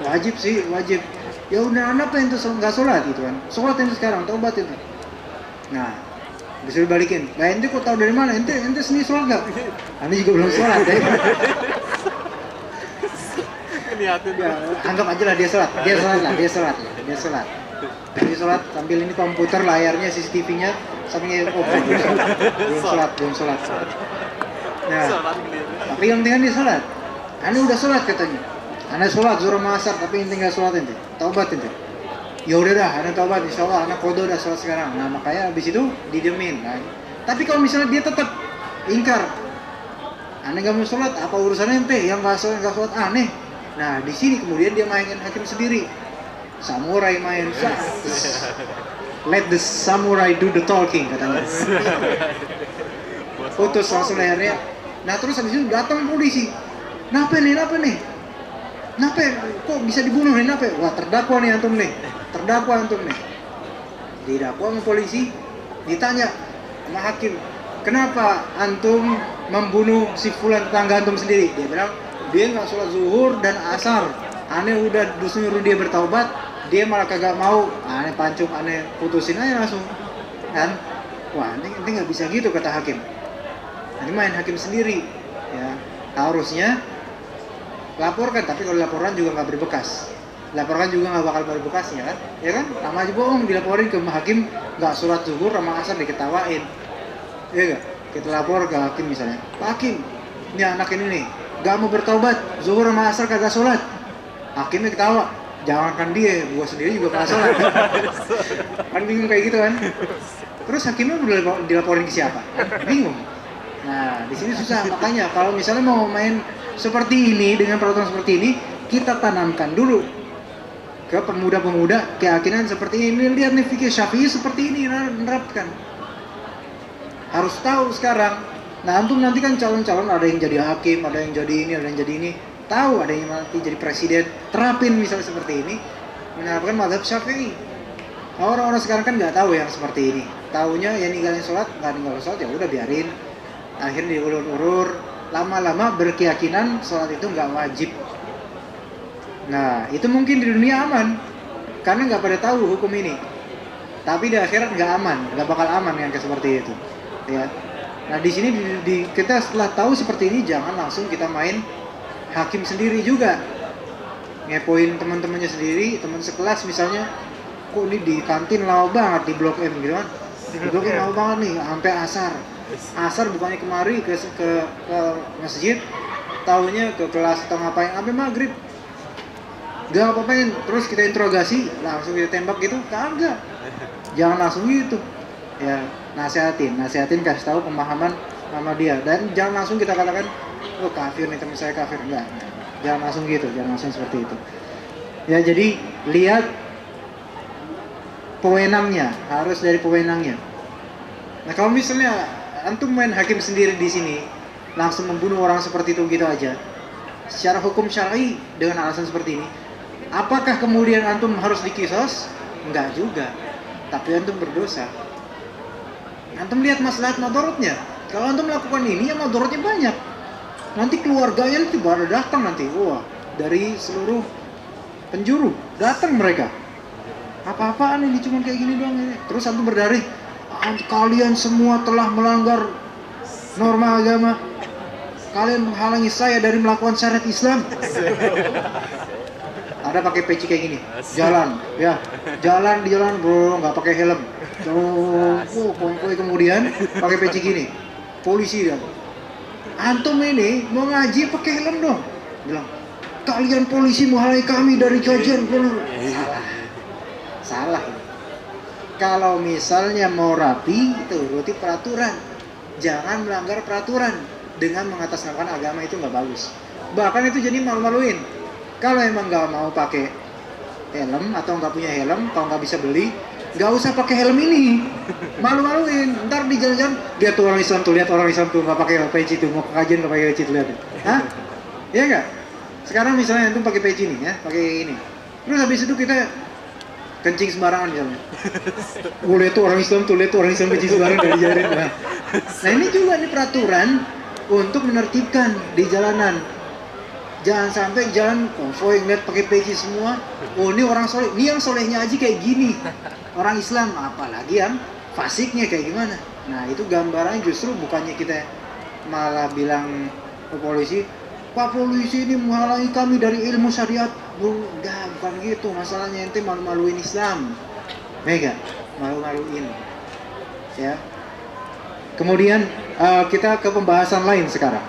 Wajib sih, wajib. Ya udah, kenapa ente nggak sholat gitu kan? Sholat ente sekarang, taubat itu. Nah, bisa dibalikin. Nah, ente kok tahu dari mana? Ente sendiri sholat nggak? Ente juga belum sholat ya. Ya, anggap aja lah dia sholat. Dia sholat. Dia sholat sambil ini komputer, layarnya CCTV-nya sampingnya belum sholat. Nah, tapi yang penting dia sholat. Ane udah sholat katanya. Ane sholat zuhur sama asar, tapi ente nggak sholat ente. Taubat ente. Ya udah dah, Ane taubat, insyaallah Ane kodo udah sholat sekarang. Nah, makanya abis itu didemin. Nah, tapi kalau misalnya dia tetap ingkar, Ane nggak mau sholat, apa urusannya ente? Yang nggak sholat aneh. Nah, di sini kemudian dia mainin hakim sendiri. Samurai main. Let the samurai do the talking katanya. Putus langsung lehernya. Nah, terus habis itu datang polisi. Kenapa nih? Kenapa? Kok bisa dibunuh nih? Kenapa? Wah, terdakwa nih antum nih. Didakwa sama polisi, ditanya sama hakim, kenapa antum membunuh si fulan tetangga antum sendiri? Dia bilang, dia nggak sholat zuhur dan asar. Aneh udah suruh dia bertaubat, dia malah kagak mau. Aneh pancung, aneh putusin aja langsung. Kan? Wah, ini nggak bisa gitu kata hakim. Ini main hakim sendiri. Ya, harusnya laporkan, tapi kalau laporan juga nggak berbekas. Laporkan juga nggak bakal berbekasnya kan? Ya kan? Sama aja bohong, dilaporin ke hakim nggak sholat zuhur sama asar, diketawain. Iya nggak? Kita lapor ke hakim misalnya, Pak Hakim, ini anak ini nih nggak mau bertaubat, zuhur sama asar kagak sholat. Hakimnya ketawa, jangankan dia, gua sendiri juga kagak sholat. Kan bingung kayak gitu kan? Terus hakimnya udah dilaporin ke siapa? Bingung. Nah, di sini susah. Makanya kalau misalnya mau main seperti ini dengan peraturan seperti ini, kita tanamkan dulu ke pemuda-pemuda keyakinan seperti ini. Lihat nih fikih Syafi'i seperti ini, menerapkan. Harus tahu sekarang. Nah, antum nanti kan calon-calon ada yang jadi hakim, ada yang jadi ini, ada yang jadi ini. Tahu ada yang nanti jadi presiden, terapin misalnya seperti ini, menerapkan mazhab Syafi'i. Orang-orang sekarang kan nggak tahu yang seperti ini. Taunya ya ninggalin sholat, nggak ninggalin sholat ya udah biarin. Akhirnya diulur-ulur, lama-lama berkeyakinan sholat itu nggak wajib. Nah, itu mungkin di dunia aman, karena nggak pada tahu hukum ini. Tapi di akhirat nggak aman, nggak bakal aman yang seperti itu. Ya. Nah, di sini kita setelah tahu seperti ini, jangan langsung kita main hakim sendiri juga. Ngepoin teman-temannya sendiri, teman sekelas misalnya, kok ini di kantin lama banget di Blok M gitu kan? Di Blok M lama banget nih, sampai asar. Asar bukannya kemari ke masjid, taunya ke kelas atau ngapain sampai maghrib. Gak apa-apain, terus kita interogasi, langsung kita tembak gitu, kagak. Jangan langsung gitu. Ya, nasihatin, kasih tahu pemahaman sama dia. Dan jangan langsung kita katakan, oh kafir nih, teman saya kafir. Enggak. Jangan langsung gitu, jangan langsung seperti itu. Ya, jadi lihat pewenangnya, harus dari pewenangnya. Nah, kalau misalnya antum main hakim sendiri di sini, langsung membunuh orang seperti itu gitu aja, secara hukum syar'i dengan alasan seperti ini, apakah kemudian antum harus dikisos? Enggak juga, tapi antum berdosa. Antum lihat maslahat madorotnya. Kalau antum melakukan ini, ya madorotnya banyak. Nanti keluarganya nanti baru datang nanti, wah dari seluruh penjuru datang mereka. Apa-apaan ini cuma kayak gini doang ini. Terus antum berdalih, kalian semua telah melanggar norma agama. Kalian menghalangi saya dari melakukan syariat Islam. Ada pakai peci kayak gini, jalan di jalan bro, nggak pakai helm. Kemudian pakai peci gini, polisi dia. Antum ini mau ngaji pakai helm dong. Bilang, kalian polisi menghalangi kami dari kajian. Salah. Kalau misalnya mau rapi, turuti peraturan. Jangan melanggar peraturan dengan mengatasnamakan agama, itu nggak bagus. Bahkan itu jadi malu-maluin. Kalau emang nggak mau pakai helm atau nggak punya helm, kalau nggak bisa beli, nggak usah pakai helm ini. Malu-maluin. Ntar di jalan-jalan, lihat tuh orang Islam tuh, lihat orang Islam tuh nggak pakai peci tuh, mau ke kajian nggak pakai peci tuh, lihat. Hah? Iya nggak? Sekarang misalnya itu pakai peci nih, ya, pakai ini. Terus habis itu kita kencing sembarangan misalnya. Lihat tuh orang Islam tuh, lihat tuh orang Islam kencing sembarangan dari jalan. Nah ini juga nih peraturan untuk menertibkan di jalanan. Jangan sampai jalan konvoy ngeliat pakai peci semua. Oh ini orang soleh, ini yang solehnya aja kayak gini. Orang Islam, apalagi yang fasiknya kayak gimana. Nah itu gambarannya justru bukannya kita malah bilang ke polisi, Pak polisi ini menghalangi kami dari ilmu syariat. Enggak, bukan gitu. Masalahnya ente malu-maluin Islam. Mega, malu-maluin. Ya. Kemudian kita ke pembahasan lain sekarang.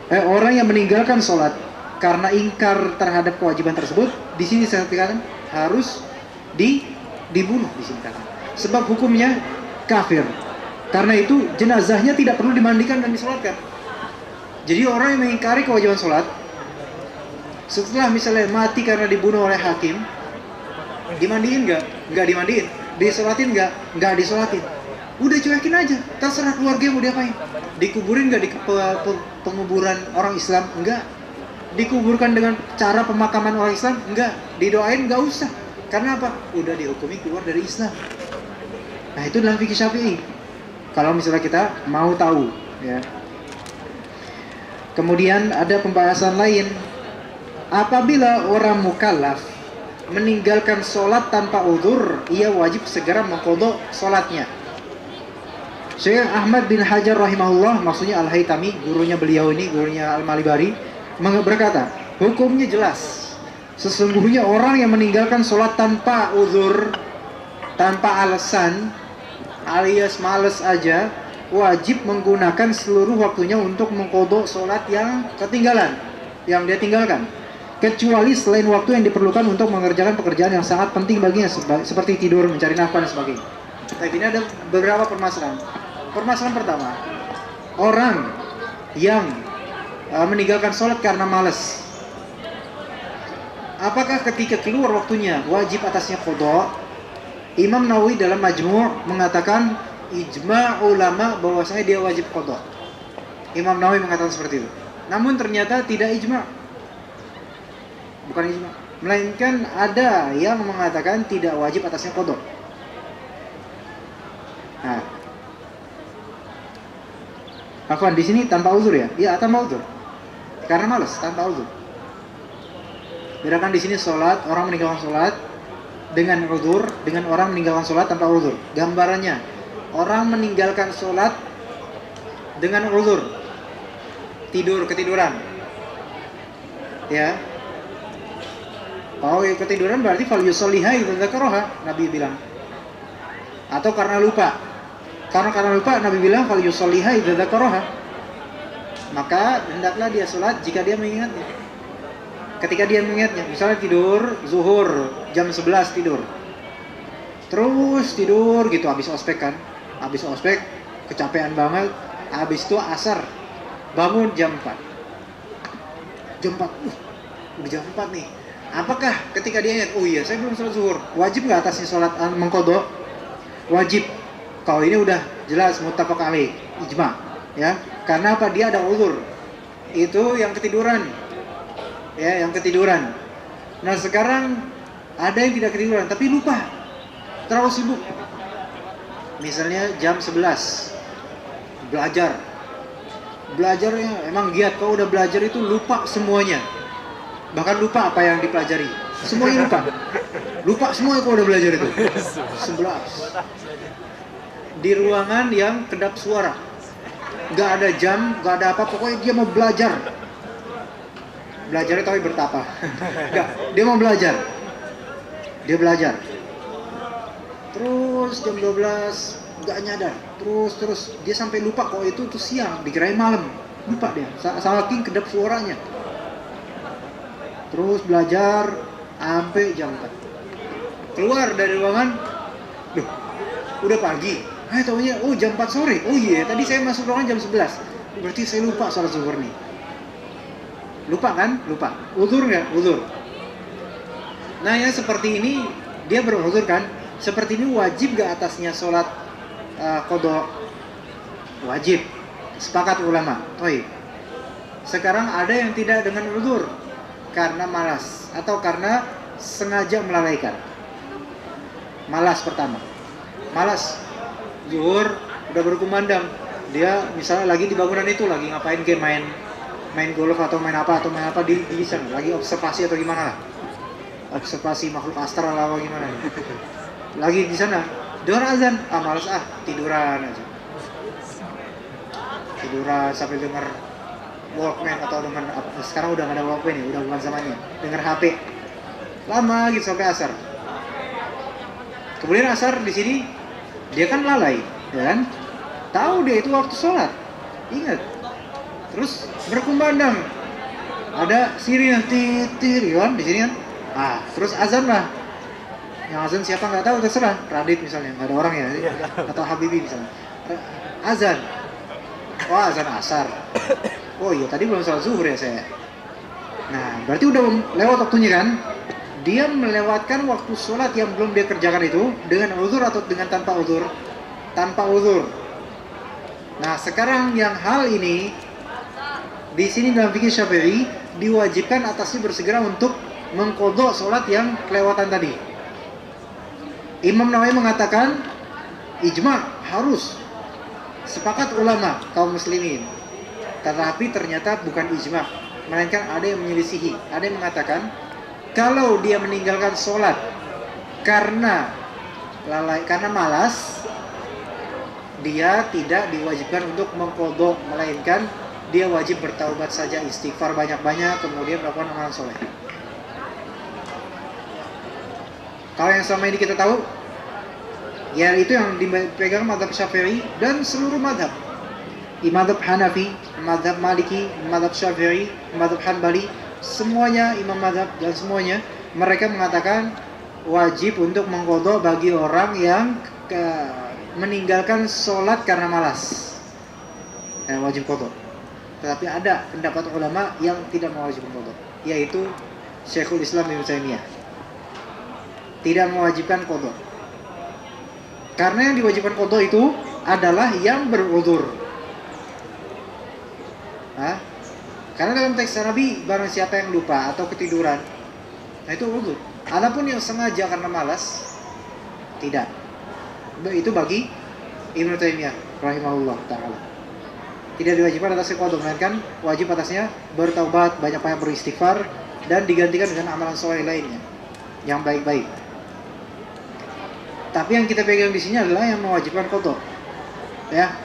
Orang yang meninggalkan sholat karena ingkar terhadap kewajiban tersebut, di sini saya katakan harus dibunuh di sini katakan. Sebab hukumnya kafir. Karena itu jenazahnya tidak perlu dimandikan dan disolatkan. Jadi orang yang mengingkari kewajiban sholat, setelah misalnya mati karena dibunuh oleh hakim, dimandiin nggak? Nggak dimandiin. Disolatin nggak? Nggak disolatin. Udah cuekin aja, terserah keluarga mau diapain. Dikuburin nggak di penguburan orang Islam? Enggak. Dikuburkan dengan cara pemakaman orang Islam? Enggak. Didoain nggak usah. Karena apa? Udah dihukumi keluar dari Islam. Nah itu dalam fikih Syafi'i. Kalau misalnya kita mau tahu, ya. Kemudian ada pembahasan lain. Apabila orang mukallaf meninggalkan sholat tanpa uzur, ia wajib segera mengqadha sholatnya. Syekh Ahmad bin Hajar rahimahullah, maksudnya Al-Haytami, gurunya beliau ini, gurunya Al-Malibari, berkata, hukumnya jelas. Sesungguhnya orang yang meninggalkan sholat tanpa uzur, tanpa alasan, alias males aja, wajib menggunakan seluruh waktunya untuk mengqadha sholat yang ketinggalan, yang dia tinggalkan. Kecuali selain waktu yang diperlukan untuk mengerjakan pekerjaan yang sangat penting baginya, seperti tidur, mencari nafkah, dan sebagainya. Tapi ini ada beberapa permasalahan. Permasalahan pertama, orang yang meninggalkan sholat karena malas, apakah ketika keluar waktunya wajib atasnya qadha? Imam Nawawi dalam Majmu' mengatakan ijma' ulama bahwasanya dia wajib qadha. Imam Nawawi mengatakan seperti itu. Namun ternyata tidak ijma'. Bukan ijma', melainkan ada yang mengatakan tidak wajib atasnya qadha. Nah, Afwan di sini tanpa uzur ya? Iya, tanpa uzur. Karena malas, tanpa uzur. Bedakan di sini sholat, orang meninggalkan sholat dengan uzur, dengan orang meninggalkan sholat tanpa uzur. Gambarannya, orang meninggalkan sholat dengan uzur, ketiduran. Ya. Oh, ketiduran berarti fal yusalliha idza dzakaraha, Nabi bilang. Atau karena lupa. Karena lupa Nabi bilang fal yusalliha idza dzakaraha. Maka hendaklah dia salat jika dia mengingatnya. Ketika dia mengingatnya, misalnya tidur zuhur jam 11 tidur. Terus tidur gitu habis ospek kan. Habis ospek kecapean banget. Habis itu asar. Bangun jam 4. Jam 4. Udah jam 4 nih. Apakah ketika dia ingat, oh iya saya belum sholat zuhur, wajib nggak atasnya sholat mengqadha? Wajib. Kalau ini udah jelas muttafaq alaih, ijma, ya. Karena apa? Dia ada uzur. Itu yang ketiduran, ya, yang ketiduran. Nah sekarang ada yang tidak ketiduran tapi lupa, terlalu sibuk. Misalnya jam 11 belajarnya emang giat, kalau udah belajar itu lupa semuanya. Bahkan lupa apa yang dipelajari. Semuanya lupa semuanya kalau udah belajar itu. 11 di ruangan yang kedap suara, nggak ada jam, nggak ada apa, pokoknya dia mau belajar. Belajarnya tapi bertapa. Nggak, dia mau belajar. Dia belajar. Terus jam 12 gak nyadar. Terus dia sampai lupa kok itu tuh siang, dikirain malam. Lupa dia, saking kedap suaranya. Terus belajar sampai jam 4. Keluar dari ruangan, duh, udah pagi. Taunya, oh jam 4 sore. Oh iya, tadi saya masuk ruangan jam 11. Berarti saya lupa sholat zuhur nih. Lupa kan? Lupa. Uzur nggak? Uzur. Nah ya seperti ini, dia beruzur kan? Seperti ini wajib gak atasnya sholat qadha? Wajib. Sepakat ulama. Sekarang ada yang tidak dengan uzur karena malas atau karena sengaja melalaikan. Malas pertama. Malas. Zuhur udah berkumandang. Dia misalnya lagi di bangunan itu lagi ngapain, game main golf atau main apa di sana, lagi observasi atau gimana lah. Observasi makhluk astral atau gimana. Lagi di sana, dengar azan, malas tiduran aja. Tiduran sambil dengar Walkman atau dengan sekarang udah nggak ada Walkman ya, udah bukan zamannya. Dengar HP. Lama gitu sampai asar. Kemudian asar di sini dia kan lalai, ya kan? Tahu dia itu waktu sholat, ingat. Terus berkumandang, ada sirine titir, kan di sini kan? Terus azan lah. Yang azan siapa nggak tahu, terserah. Radit misalnya, nggak ada orang ya, atau Habibi misalnya. Azan, azan asar. Oh iya, tadi belum sholat zuhur ya saya. Nah, berarti udah lewat waktunya kan? Dia melewatkan waktu sholat yang belum dia kerjakan itu dengan uzur atau dengan tanpa uzur? Tanpa uzur. Nah, sekarang yang hal ini di sini dalam fikih Syafi'i diwajibkan atasnya bersegera untuk mengqadha sholat yang kelewatan tadi. Imam Nawawi mengatakan ijma harus, sepakat ulama kaum muslimin. Tetapi ternyata bukan ijma, melainkan ada yang menyelisihi. Ada yang mengatakan kalau dia meninggalkan sholat karena lalai, karena malas, dia tidak diwajibkan untuk mengqadha, melainkan dia wajib bertaubat saja, istighfar banyak-banyak, kemudian melakukan amalan soleh. Kalau yang selama ini kita tahu, ya itu yang dipegang mazhab Syafi'i dan seluruh mazhab. Mazhab Hanafi, mazhab Maliki, mazhab Syafi'i, mazhab Hanbali, semuanya imam mazhab dan semuanya mereka mengatakan wajib untuk mengqadha bagi orang yang meninggalkan sholat karena malas. Wajib qadha. Tetapi ada pendapat ulama yang tidak mewajibkan qadha, yaitu Syekhul Islam Ibnu Taimiyah. Tidak mewajibkan qadha. Karena yang diwajibkan qadha itu adalah yang beruzur. Karena dalam teks Nabi, barang siapa yang lupa atau ketiduran, nah itu uzur. Adapun yang sengaja karena malas, tidak. Itu bagi Ibnu Taimiyah rahimahullah ta'ala. Tidak diwajibkan atasnya qadha, melainkan wajib atasnya bertaubat, banyak-banyak beristighfar, dan digantikan dengan amalan soleh lainnya yang baik-baik. Tapi yang kita pegang di sini adalah yang mewajibkan qadha. Ya,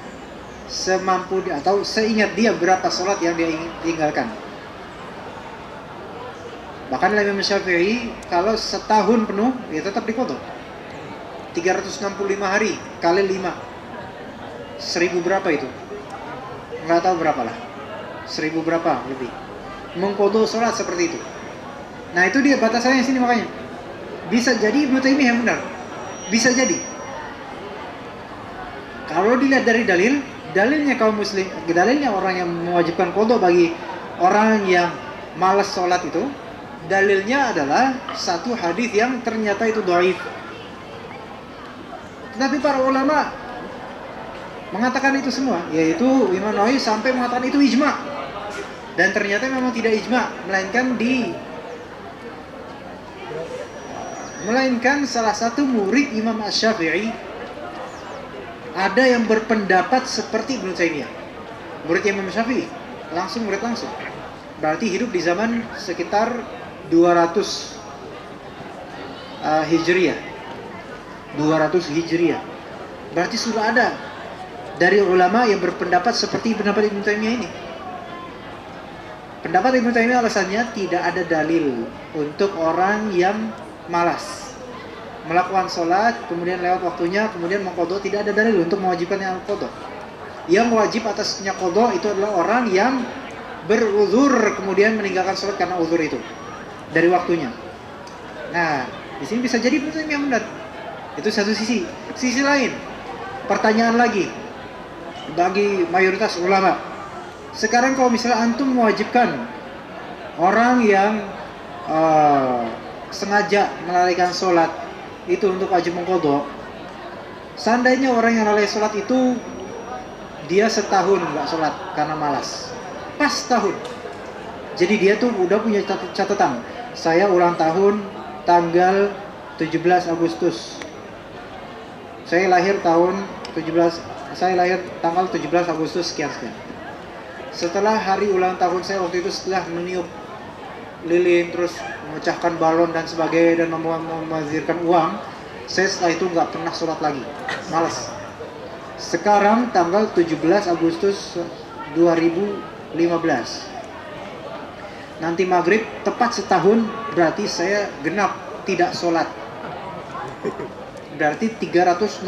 semampu dia atau seingat dia berapa sholat yang dia tinggalkan. Bahkan Imam Syafi'i kalau setahun penuh ya tetap diqadha. 365 hari kali 5, 1000 berapa itu? Nggak tahu berapa lah, 1000 berapa lebih. Mengqadha sholat seperti itu. Nah itu dia batasannya sini, makanya bisa jadi Ibnu Taimiyah yang benar, bisa jadi. Kalau dilihat dari dalilnya kaum muslim, dalilnya orang yang mewajibkan qadha bagi orang yang malas sholat itu, dalilnya adalah satu hadis yang ternyata itu dhaif. Tetapi para ulama mengatakan itu semua, yaitu Imam Nawawi sampai mengatakan itu ijma. Dan ternyata memang tidak ijma, melainkan salah satu murid Imam Asy-Syafi'i ada yang berpendapat seperti Ibnu Taimiyah. Murid Imam Syafi'i, murid langsung. Berarti hidup di zaman sekitar 200 Hijriah. 200 Hijriah. Berarti sudah ada dari ulama yang berpendapat seperti pendapat Ibnu Taimiyah ini. Pendapat Ibnu Taimiyah alasannya tidak ada dalil untuk orang yang malas. melakukan sholat, kemudian lewat waktunya, kemudian mengqadha, tidak ada dalil untuk mewajibkannya al-qadha. Yang wajib atasnya qadha itu adalah orang yang beruzur kemudian meninggalkan sholat karena uzur itu dari waktunya. Nah, di sini bisa jadi betul yang benar. Itu satu sisi. Sisi lain, pertanyaan lagi bagi mayoritas ulama. Sekarang kalau misalnya antum mewajibkan orang yang sengaja melalaikan sholat itu untuk wajib mengqadha, seandainya orang yang lalai sholat itu dia setahun nggak sholat karena malas, pas tahun, jadi dia tuh udah punya catatan, saya ulang tahun tanggal 17 Agustus, saya lahir tanggal 17 Agustus sekian. Setelah hari ulang tahun saya waktu itu, setelah meniup lilin, terus memecahkan balon dan sebagainya, dan memazirkan uang, saya setelah itu nggak pernah sholat lagi, malas. Sekarang tanggal 17 Agustus 2015, nanti maghrib tepat setahun, berarti saya genap tidak sholat. Berarti 365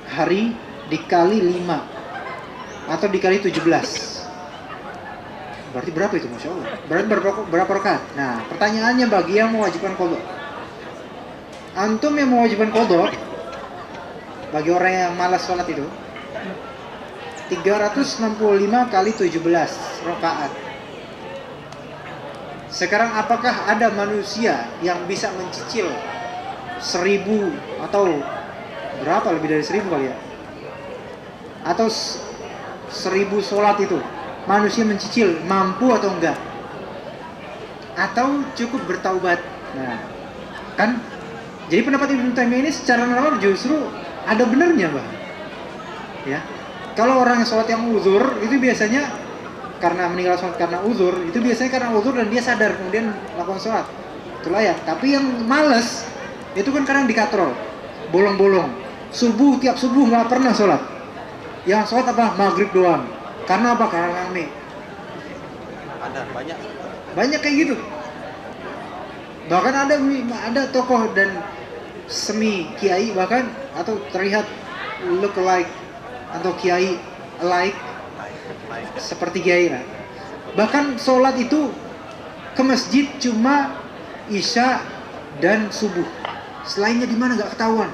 hari dikali 5 atau dikali 17, berarti berapa itu, Masya Allah? Berarti berapa rakaat? Nah, pertanyaannya bagi yang mewajibkan qadha, antum yang mewajibkan qadha, bagi orang yang malas sholat itu 365 kali 17 rakaat. Sekarang apakah ada manusia yang bisa mencicil 1000 atau berapa, lebih dari 1000 kali ya, atau 1000 sholat itu manusia mencicil, mampu atau enggak? Atau cukup bertaubat? Nah, kan jadi pendapat Ibnu Taimiyah ini secara normal justru ada benernya, Bang. Ya. Kalau orang yang sholat yang uzur itu biasanya karena meninggal sholat karena uzur, itu biasanya karena uzur dan dia sadar kemudian melakukan sholat. Itulah ya. Tapi yang malas itu kan kadang dikatrol, bolong-bolong. Tiap subuh nggak pernah sholat. Yang sholat apa? Maghrib doang. Karena apa? Karena rame. Ada Banyak kayak gitu. Bahkan ada tokoh dan semi kiai bahkan, atau terlihat look alike atau kiai alike seperti kiai lah. Bahkan sholat itu ke masjid cuma isya dan subuh. Selainnya di mana nggak ketahuan.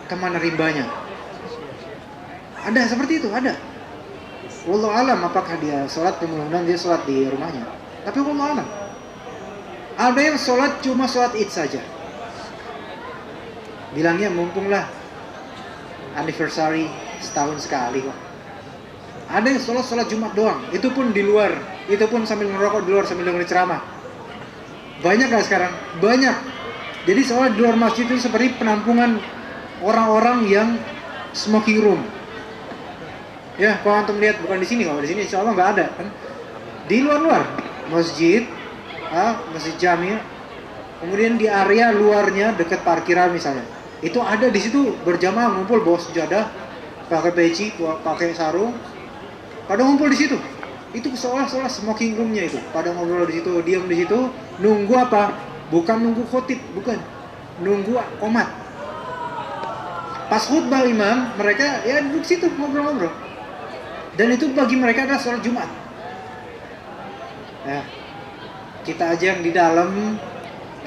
Kemana rimbanya? Ada seperti itu, ada. Wallahu alam apakah dia sholat, kemudian dia sholat di rumahnya. Tapi wallahu alam. Ada yang sholat cuma sholat id saja. Bilangnya mumpunglah anniversary setahun sekali kok. Ada yang sholat Jumat doang, itu pun di luar, itu pun sambil ngerokok di luar sambil dengerin ceramah. Banyak gak sekarang? Banyak. Jadi sholat di luar masjid itu seperti penampungan orang-orang yang smoking room. Ya, kalau antum lihat bukan di sini, kalau di sini insya Allah nggak ada kan. Di luar-luar masjid, masjid jami, kemudian di area luarnya dekat parkiran misalnya, itu ada di situ berjamaah ngumpul bawa sejadah, pakai peci, pakai sarung, pada ngumpul di situ. Itu seolah-olah smoking roomnya itu, pada ngobrol di situ, diam di situ, nunggu apa? Bukan nunggu khotib, bukan, nunggu qomat. Pas khutbah imam, mereka ya duduk situ ngobrol-ngobrol. Dan itu bagi mereka adalah sholat Jumat. Ya, kita aja yang di dalam,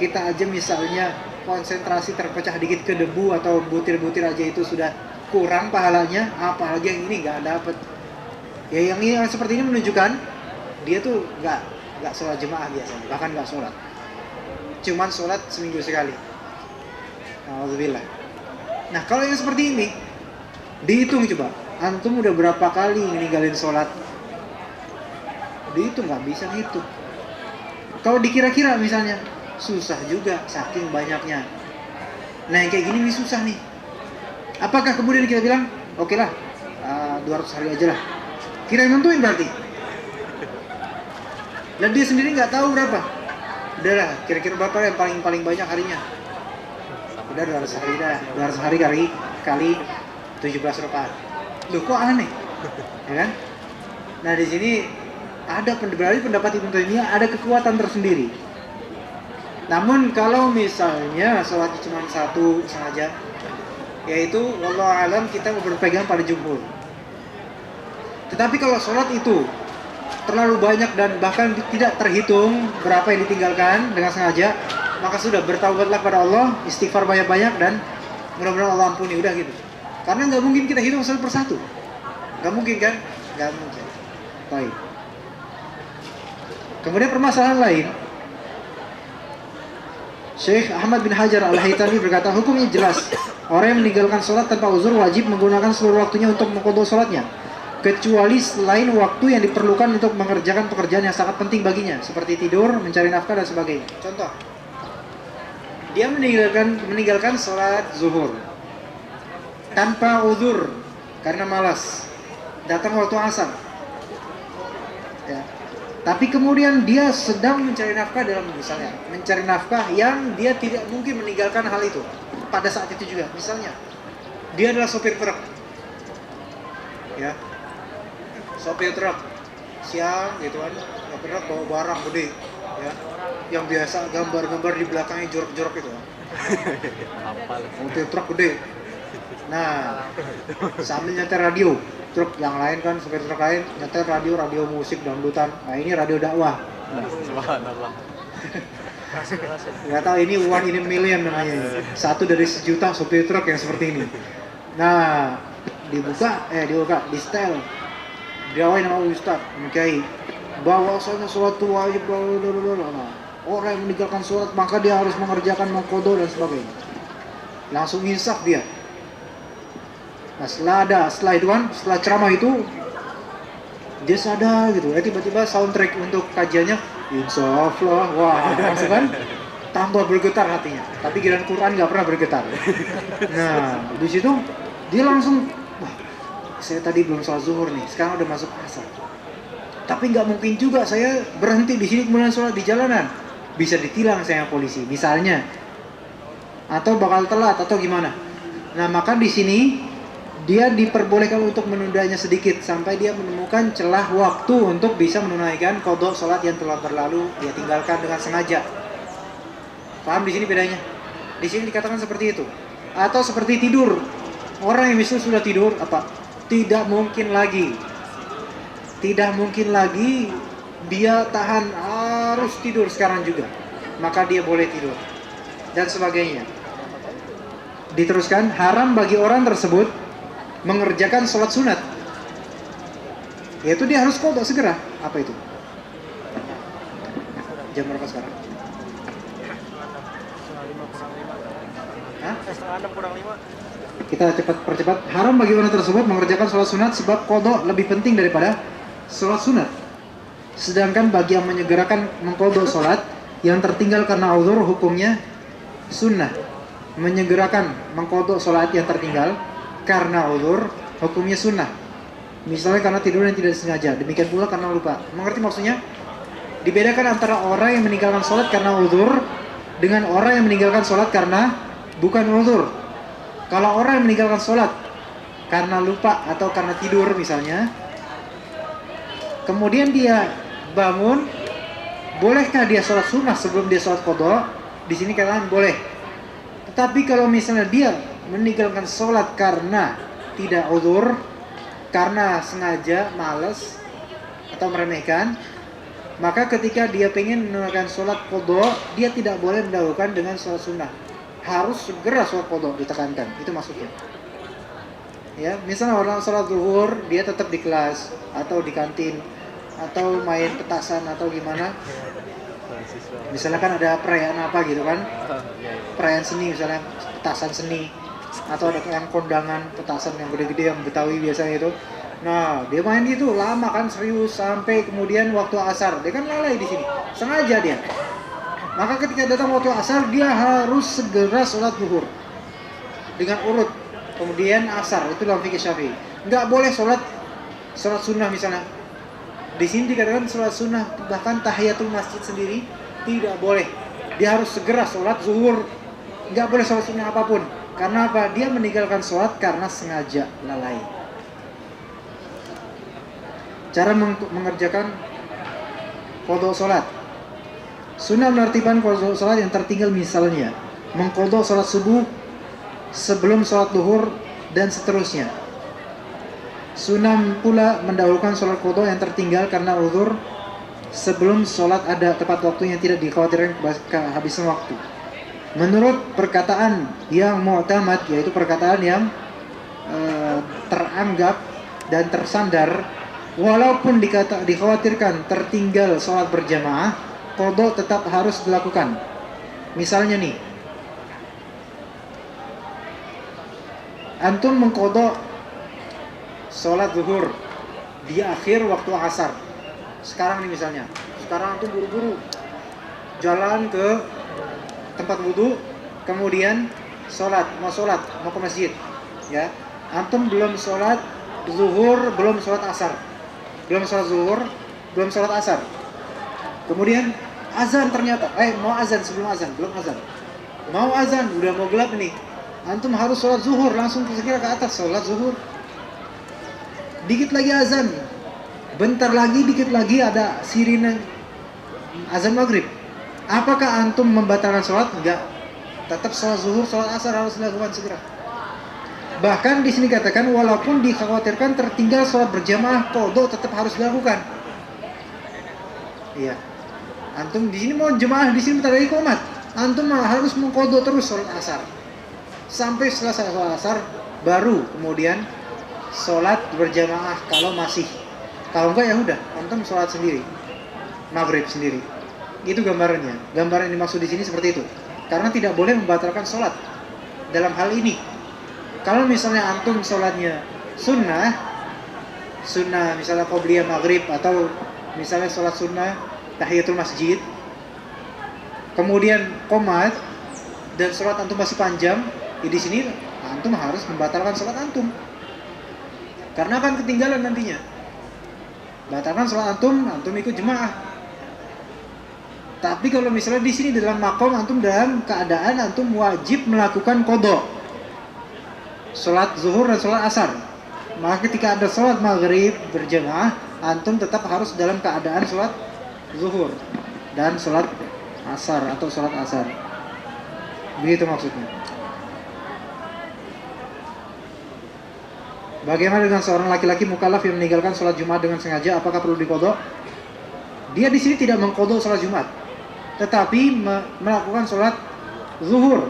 kita aja misalnya konsentrasi terpecah dikit ke debu atau butir-butir aja itu sudah kurang pahalanya, apalagi yang ini nggak dapet. Ya yang ini seperti ini menunjukkan dia tuh nggak sholat jemaah biasanya, bahkan nggak sholat, cuman sholat seminggu sekali. Alhamdulillah. Nah kalau yang seperti ini dihitung coba, antum udah berapa kali ninggalin sholat? Dihitung, nggak bisa ngitung. Kalau dikira-kira misalnya susah juga saking banyaknya. Nah yang kayak gini nih susah nih. Apakah kemudian kita bilang oke lah 200 hari aja lah, kira yang nentuin berarti. Dan dia sendiri nggak tahu berapa. Udahlah kira-kira berapa yang paling banyak harinya. Udah 200 hari dah, 200 hari kali 17 rakaat. Loh kok aneh, ya kan? Nah di sini ada berarti pendapat Ibnu Taimiyah ada kekuatan tersendiri. Namun kalau misalnya sholatnya cuma satu sengaja, yaitu wallahu alam kita berpegang pada jumhur. Tetapi kalau sholat itu terlalu banyak dan bahkan tidak terhitung berapa yang ditinggalkan dengan sengaja, maka sudah bertaubatlah pada Allah, istighfar banyak-banyak dan mudah-mudahan Allah ampuni, udah gitu. Karena nggak mungkin kita hitung satu persatu, nggak mungkin kan? Nggak mungkin. Baik. Kemudian permasalahan lain, Syekh Ahmad bin Hajar Al-Haytami berkata, hukumnya jelas. Orang yang meninggalkan sholat tanpa uzur wajib menggunakan seluruh waktunya untuk mengqadha sholatnya, kecuali selain waktu yang diperlukan untuk mengerjakan pekerjaan yang sangat penting baginya, seperti tidur, mencari nafkah dan sebagainya. Contoh, dia meninggalkan sholat zuhur tanpa uzur karena malas, datang waktu asar. Ya. Tapi kemudian dia sedang mencari nafkah dalam misalnya mencari nafkah yang dia tidak mungkin meninggalkan hal itu pada saat itu juga. Misalnya dia adalah sopir truk, ya, sopir truk siang gitu kan, sopir truk bawa barang gede, ya, yang biasa gambar-gambar di belakangnya jorok-jorok itu, sopir truk gede. Nah, sambil nyetir radio, truk yang lain kan, sopir truk lain nyetir radio musik dangdutan. Nah, ini radio dakwah. Subhanallah. Nggak tahu ini one in a million namanya. Satu dari sejuta sopir truk yang seperti ini. Nah, dibuka, di setel. Diawain sama Ustaz, Kiai. Bahwasanya sholat itu wajib. Nah, orang yang meninggalkan sholat maka dia harus mengerjakan mengqadha dan sebagainya. Langsung insaf dia. Nah, setelah itu kan, setelah ceramah itu dia sadar gitu, tiba-tiba soundtrack untuk kajiannya insaf lah, wah, langsung kan tambah bergetar hatinya. Tapi giliran Quran nggak pernah bergetar. Nah, di situ dia langsung, wah, saya tadi belum sholat zuhur nih, sekarang udah masuk asar. Tapi nggak mungkin juga saya berhenti di sini kemudian sholat di jalanan, bisa ditilang saya polisi, misalnya, atau bakal telat atau gimana. Nah, maka di sini dia diperbolehkan untuk menundanya sedikit sampai dia menemukan celah waktu untuk bisa menunaikan qadha sholat yang telah berlalu dia tinggalkan dengan sengaja. Paham di sini bedanya? Di sini dikatakan seperti itu. Atau seperti tidur. Orang yang misalnya sudah tidur apa? Tidak mungkin lagi dia tahan harus tidur sekarang juga. Maka dia boleh tidur dan sebagainya. Diteruskan, haram bagi orang tersebut mengerjakan sholat sunat, yaitu dia harus qadha segera. Apa itu? Jam berapa sekarang? Setengah 6 kurang 5. Kita percepat. Haram bagi orang tersebut mengerjakan sholat sunat sebab qadha lebih penting daripada sholat sunat. Sedangkan bagi yang menyegerakan mengqadha sholat yang tertinggal karena uzur, hukumnya sunnah. Menyegerakan mengqadha sholat yang tertinggal karena uzur, hukumnya sunnah. Misalnya karena tidur yang tidak disengaja, demikian pula karena lupa. Mengerti maksudnya? Dibedakan antara orang yang meninggalkan sholat karena uzur dengan orang yang meninggalkan sholat karena bukan uzur. Kalau orang yang meninggalkan sholat karena lupa atau karena tidur misalnya, kemudian dia bangun, bolehkah dia sholat sunnah sebelum dia sholat qadha? Di sini katakan boleh. Tetapi kalau misalnya dia meninggalkan sholat karena tidak uzur, karena sengaja malas atau meremehkan, maka ketika dia pengen menunaikan sholat qadha, dia tidak boleh mendahulukan dengan sholat sunnah. Harus segera sholat qadha, ditekankan. Itu maksudnya. Ya, misalnya orang sholat zuhur, dia tetap di kelas atau di kantin atau main petasan atau gimana. Misalnya kan ada perayaan apa gitu kan, perayaan seni misalnya, petasan seni, atau ada yang kondangan petasan yang gede-gede yang Betawi biasanya itu. Nah, dia main gitu lama kan, serius sampai kemudian waktu asar. Dia kan lalai di sini, sengaja dia. Maka ketika datang waktu asar, dia harus segera sholat zuhur dengan urut. Kemudian asar, itu dalam fikih Syafi'i. Nggak boleh sholat sunnah misalnya. Di sini dikatakan sholat sunnah, bahkan tahiyatul masjid sendiri tidak boleh. Dia harus segera sholat zuhur. Nggak boleh sholat sunnah apapun. Karena apa? Dia meninggalkan sholat karena sengaja lalai. Cara mengerjakan qadha sholat. Sunnah menertibkan qada salat yang tertinggal, misalnya mengqada salat subuh sebelum salat zuhur dan seterusnya. Sunnah pula mendahulukan salat qada yang tertinggal karena uzur sebelum salat ada tepat waktu yang tidak dikhawatirkan kehabisan waktu. Menurut perkataan yang mu'tamad, yaitu perkataan yang teranggap dan tersandar, walaupun dikhawatirkan tertinggal sholat berjamaah, qada tetap harus dilakukan. Misalnya nih, antum mengqada sholat zuhur di akhir waktu asar. Sekarang nih misalnya, sekarang antum buru-buru jalan ke tempat wudu, kemudian mau sholat, mau ke masjid, ya. Antum belum sholat zuhur, belum sholat asar, belum sholat zuhur, belum sholat asar. Kemudian azan ternyata, mau azan sebelum azan, belum azan. Mau azan, udah mau gelap nih. Antum harus sholat zuhur, langsung segera ke atas sholat zuhur. Dikit lagi azan, bentar lagi, dikit lagi ada sirine azan maghrib. Apakah antum membatalkan sholat? Enggak. Tetap sholat zuhur, sholat asar harus dilakukan segera. Bahkan di sini katakan walaupun dikhawatirkan tertinggal sholat berjamaah, qada tetap harus dilakukan. Iya. Antum di sini mau jemaah, di sini bentar lagi qomat. Antum harus mengqada terus sholat asar. Sampai selesai sholat asar baru kemudian sholat berjamaah kalau masih. Kalau enggak ya udah, antum sholat sendiri. Maghrib sendiri. Itu gambarannya. Gambaran yang dimaksud di sini seperti itu. Karena tidak boleh membatalkan sholat dalam hal ini. Kalau misalnya antum sholatnya sunnah misalnya qobliyah maghrib, atau misalnya sholat sunnah tahiyatul masjid, kemudian qomat dan sholat antum masih panjang, ya di sini antum harus membatalkan sholat antum. Karena akan ketinggalan nantinya. Batalkan sholat antum ikut jemaah. Tapi kalau misalnya di sini dalam makom antum dalam keadaan antum wajib melakukan qada sholat zuhur dan sholat asar, maka ketika ada sholat maghrib berjamaah, antum tetap harus dalam keadaan sholat zuhur dan sholat asar atau sholat asar. Begitu maksudnya. Bagaimana dengan seorang laki-laki mukallaf yang meninggalkan sholat Jumat dengan sengaja? Apakah perlu diqadha? Dia di sini tidak mengqadha sholat Jumat, tetapi melakukan sholat zuhur.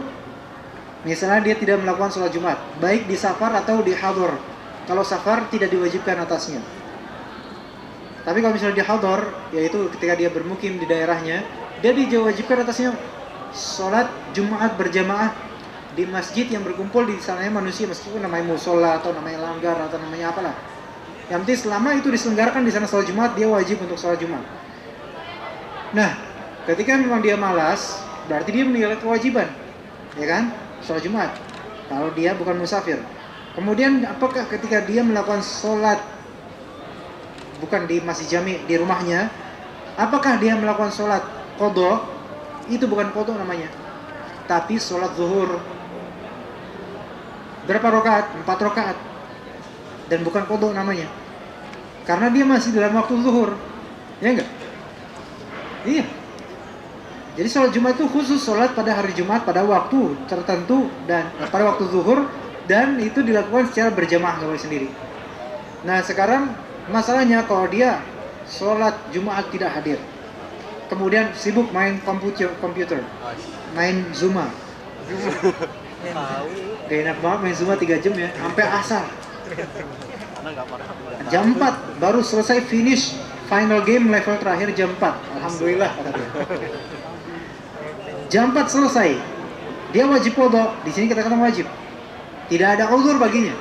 Misalnya dia tidak melakukan sholat Jumat, baik di safar atau di hadar. Kalau safar tidak diwajibkan atasnya. Tapi kalau misalnya di hadar, yaitu ketika dia bermukim di daerahnya, dia diwajibkan atasnya sholat Jumat berjamaah di masjid yang berkumpul di sananya manusia, meskipun namanya musola atau namanya langgar atau namanya apalah. Yang penting selama itu diselenggarakan di sana sholat Jumat, dia wajib untuk sholat Jumat. Nah, ketika memang dia malas, berarti dia meninggalkan kewajiban, ya kan? Sholat Jumat, kalau dia bukan musafir. Kemudian apakah ketika dia melakukan sholat bukan di masjid jami, di rumahnya, apakah dia melakukan sholat qadha? Itu bukan qadha namanya, tapi sholat zuhur. Berapa rakaat? 4 rakaat. Dan bukan qadha namanya, karena dia masih dalam waktu zuhur. Ya enggak? Iya. Jadi sholat Jumat itu khusus sholat pada hari Jumat pada waktu tertentu dan pada waktu zuhur, dan itu dilakukan secara berjamaah, nggak boleh sendiri. Nah sekarang masalahnya kalau dia sholat Jumat tidak hadir, kemudian sibuk main komputer, main Zuma. Gak enak banget main Zuma 3 jam ya, sampai asar. Jam 4 baru selesai finish final game level terakhir jam 4. Alhamdulillah kata dia. Jam 4 selesai, dia wajib qadha. Di sini kita katakan wajib. Tidak ada uzur baginya.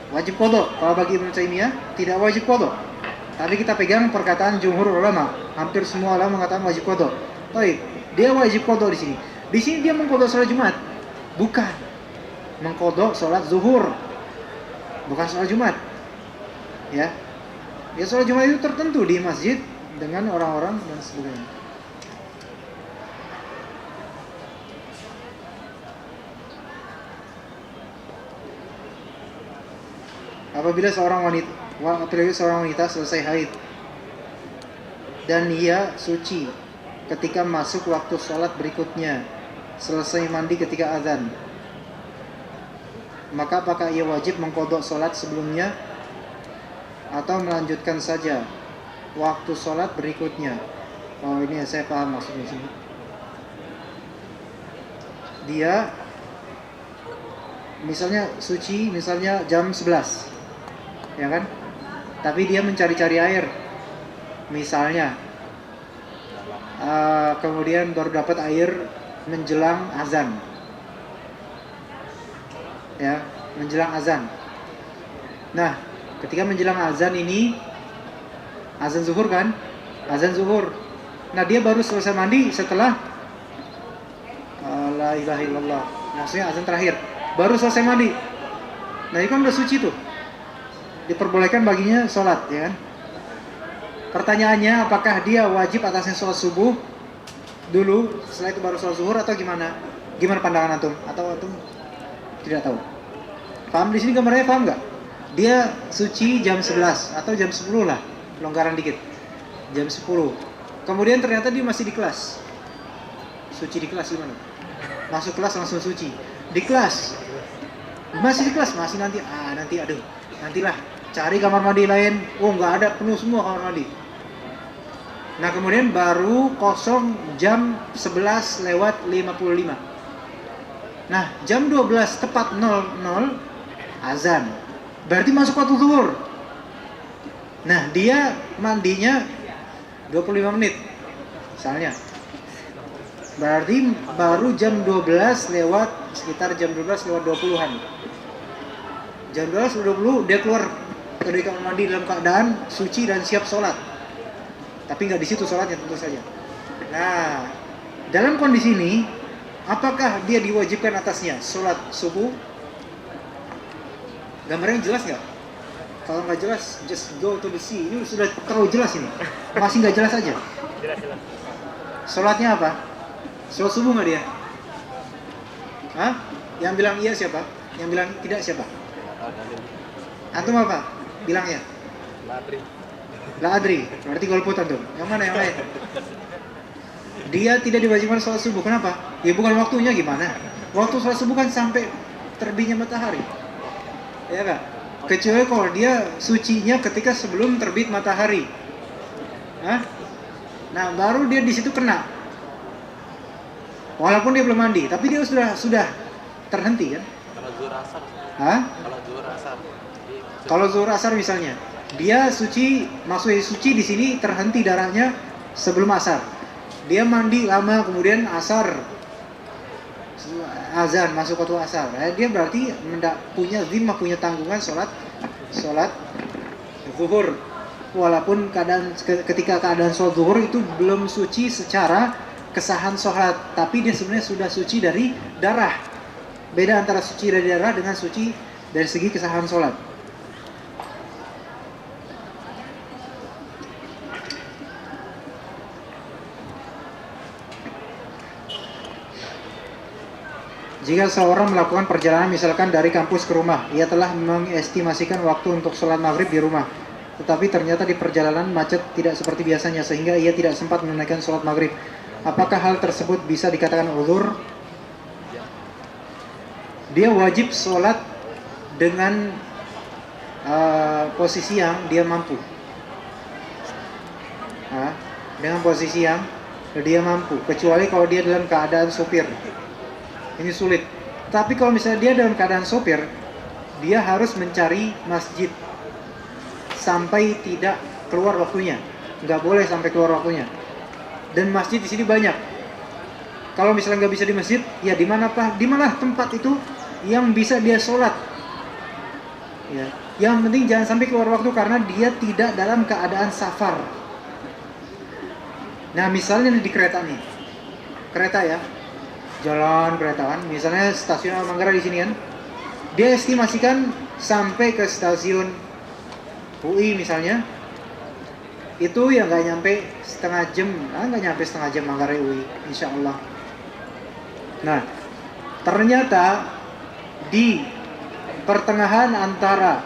Wajib qadha. Kalau bagi Ibnu Taimiyah tidak wajib qadha. Tapi kita pegang perkataan jumhur ulama. Hampir semua ulama mengatakan wajib qadha. Baik, dia wajib qadha di sini. Di sini dia mengqadha salat Jumat. Bukan. Mengqadha salat zuhur. Bukan salat Jumat. Ya. Ya salat Jumat itu tertentu di masjid dengan orang-orang dan sebagainya. Apabila seorang wanita selesai haid dan ia suci ketika masuk waktu sholat berikutnya, selesai mandi ketika azan, maka apakah ia wajib mengqadha sholat sebelumnya atau melanjutkan saja waktu sholat berikutnya? Oh, ini saya paham maksudnya sini. Dia misalnya suci, misalnya jam 11, ya kan? Tapi dia mencari-cari air, misalnya, kemudian baru dapat air menjelang azan, ya, menjelang azan. Nah, ketika menjelang azan ini, azan zuhur kan? Azan zuhur. Nah, dia baru selesai mandi setelah la ilaha illallah, maksudnya azan terakhir, baru selesai mandi. Nah, itu kan udah suci tuh, diperbolehkan baginya sholat, ya kan? Pertanyaannya, apakah dia wajib atasnya sholat subuh dulu, setelah itu baru sholat zuhur, atau gimana? Gimana pandangan antum? Atau antum tidak tahu? Paham di sini gambarnya, paham nggak? Dia suci jam 11 atau jam 10 lah, longgaran dikit, jam 10. Kemudian ternyata dia masih di kelas. Suci di kelas gimana? Masuk kelas langsung suci. Di kelas masih di kelas, masih nanti nantilah cari kamar mandi lain. Oh, nggak ada, penuh semua kamar mandi. Nah, kemudian baru kosong jam 11 lewat 55. Nah, jam 12 tepat 00 azan, berarti masuk waktu zuhur. Nah, dia mandinya 25 menit misalnya, berarti baru jam 12 lewat, sekitar jam 12 lewat 20-an. Jam 12 lewat 20 dia keluar dari kamar mandi dalam keadaan suci dan siap sholat. Tapi nggak di situ sholatnya, tentu saja. Nah, dalam kondisi ini, apakah dia diwajibkan atasnya sholat subuh? Gambarnya jelas nggak? Kalau nggak jelas, just go to the sea. Ini sudah terlalu jelas ini. Masih nggak jelas aja. Jelas. Sholatnya apa? Sholat subuh nggak dia? Hah? Yang bilang iya siapa? Yang bilang tidak siapa? Antum apa? Bilangnya? La adri. Berarti golput antum. Yang mana yang lain? Dia tidak diwajibkan sholat subuh. Kenapa? Ya bukan waktunya, gimana? Waktu sholat subuh kan sampai terbitnya matahari. Ya kan? Kecuali kalau dia sucinya ketika sebelum terbit matahari. Hah? Nah, baru dia di situ kena. Walaupun dia belum mandi, tapi dia sudah terhenti kan? Kalau zuhur asar. Hah? Kalau zuhur asar. Kalau zuhur asar misalnya, dia suci, maksudnya suci di sini terhenti darahnya sebelum asar. Dia mandi lama, kemudian asar, azan masuk waktu asar. Dia berarti punya zimmah, punya tanggungan sholat zuhur. Walaupun ketika keadaan sholat zuhur itu belum suci secara kesahan sholat, tapi dia sebenarnya sudah suci dari darah. Beda antara suci dari darah dengan suci dari segi kesahan sholat. Jika seorang melakukan perjalanan misalkan dari kampus ke rumah, ia telah mengestimasikan waktu untuk sholat maghrib di rumah, tetapi ternyata di perjalanan macet tidak seperti biasanya sehingga ia tidak sempat menunaikan sholat maghrib. Apakah hal tersebut bisa dikatakan uzur? Dia wajib sholat dengan posisi yang dia mampu. Dengan posisi yang dia mampu, kecuali kalau dia dalam keadaan sopir. Ini sulit. Tapi kalau misalnya dia dalam keadaan sopir, dia harus mencari masjid sampai tidak keluar waktunya. Nggak boleh sampai keluar waktunya. Dan masjid di sini banyak. Kalau misalnya nggak bisa di masjid, ya di mana tempat itu yang bisa dia sholat. Ya. Yang penting jangan sampai keluar waktu karena dia tidak dalam keadaan safar. Nah, misalnya di kereta nih, kereta ya. Jalan kereta kan, misalnya stasiun Manggarai di sini kan, dia estimasikan sampai ke stasiun UI misalnya, itu ya nggak nyampe setengah jam Manggarai UI, insya Allah. Nah, ternyata di pertengahan antara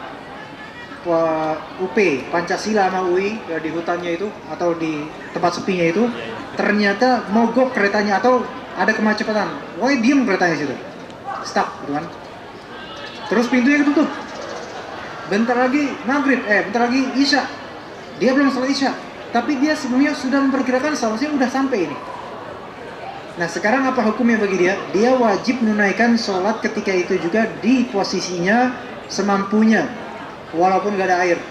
UP Pancasila sama UI ya, di hutannya itu atau di tempat sepinya itu ternyata mogok keretanya atau ada kemacetan. Wah, diem keretanya situ, stuck gitu kan. Terus pintunya ketutup. Bentar lagi maghrib, bentar lagi isya. Dia belum sholat isya, tapi dia sebelumnya sudah memperkirakan seharusnya udah sampai ini. Nah sekarang apa hukumnya bagi dia? Dia wajib menunaikan sholat ketika itu juga di posisinya semampunya, walaupun gak ada air.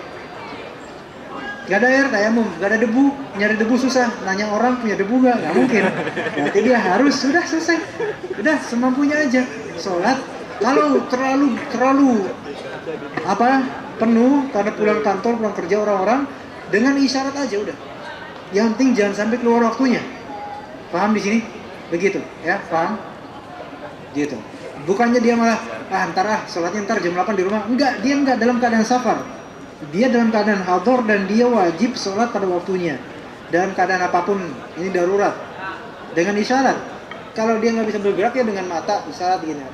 Gak ada air, tayamum. Gak ada debu, nyari debu susah. Nanya orang punya debu gak? Gak mungkin. Berarti dia harus, sudah selesai. Udah semampunya aja sholat. Kalau terlalu penuh karena pulang kantor, pulang kerja orang-orang, dengan isyarat aja udah. Yang penting jangan sampai keluar waktunya. Paham di sini? Begitu, ya, paham? Gitu. Bukannya dia malah sholatnya ntar jam 8 di rumah. Enggak, dia enggak dalam keadaan safar. Dia dalam keadaan hadar dan dia wajib sholat pada waktunya. Dalam keadaan apapun, ini darurat. Dengan isyarat. Kalau dia nggak bisa bergerak ya dengan mata isyarat gini.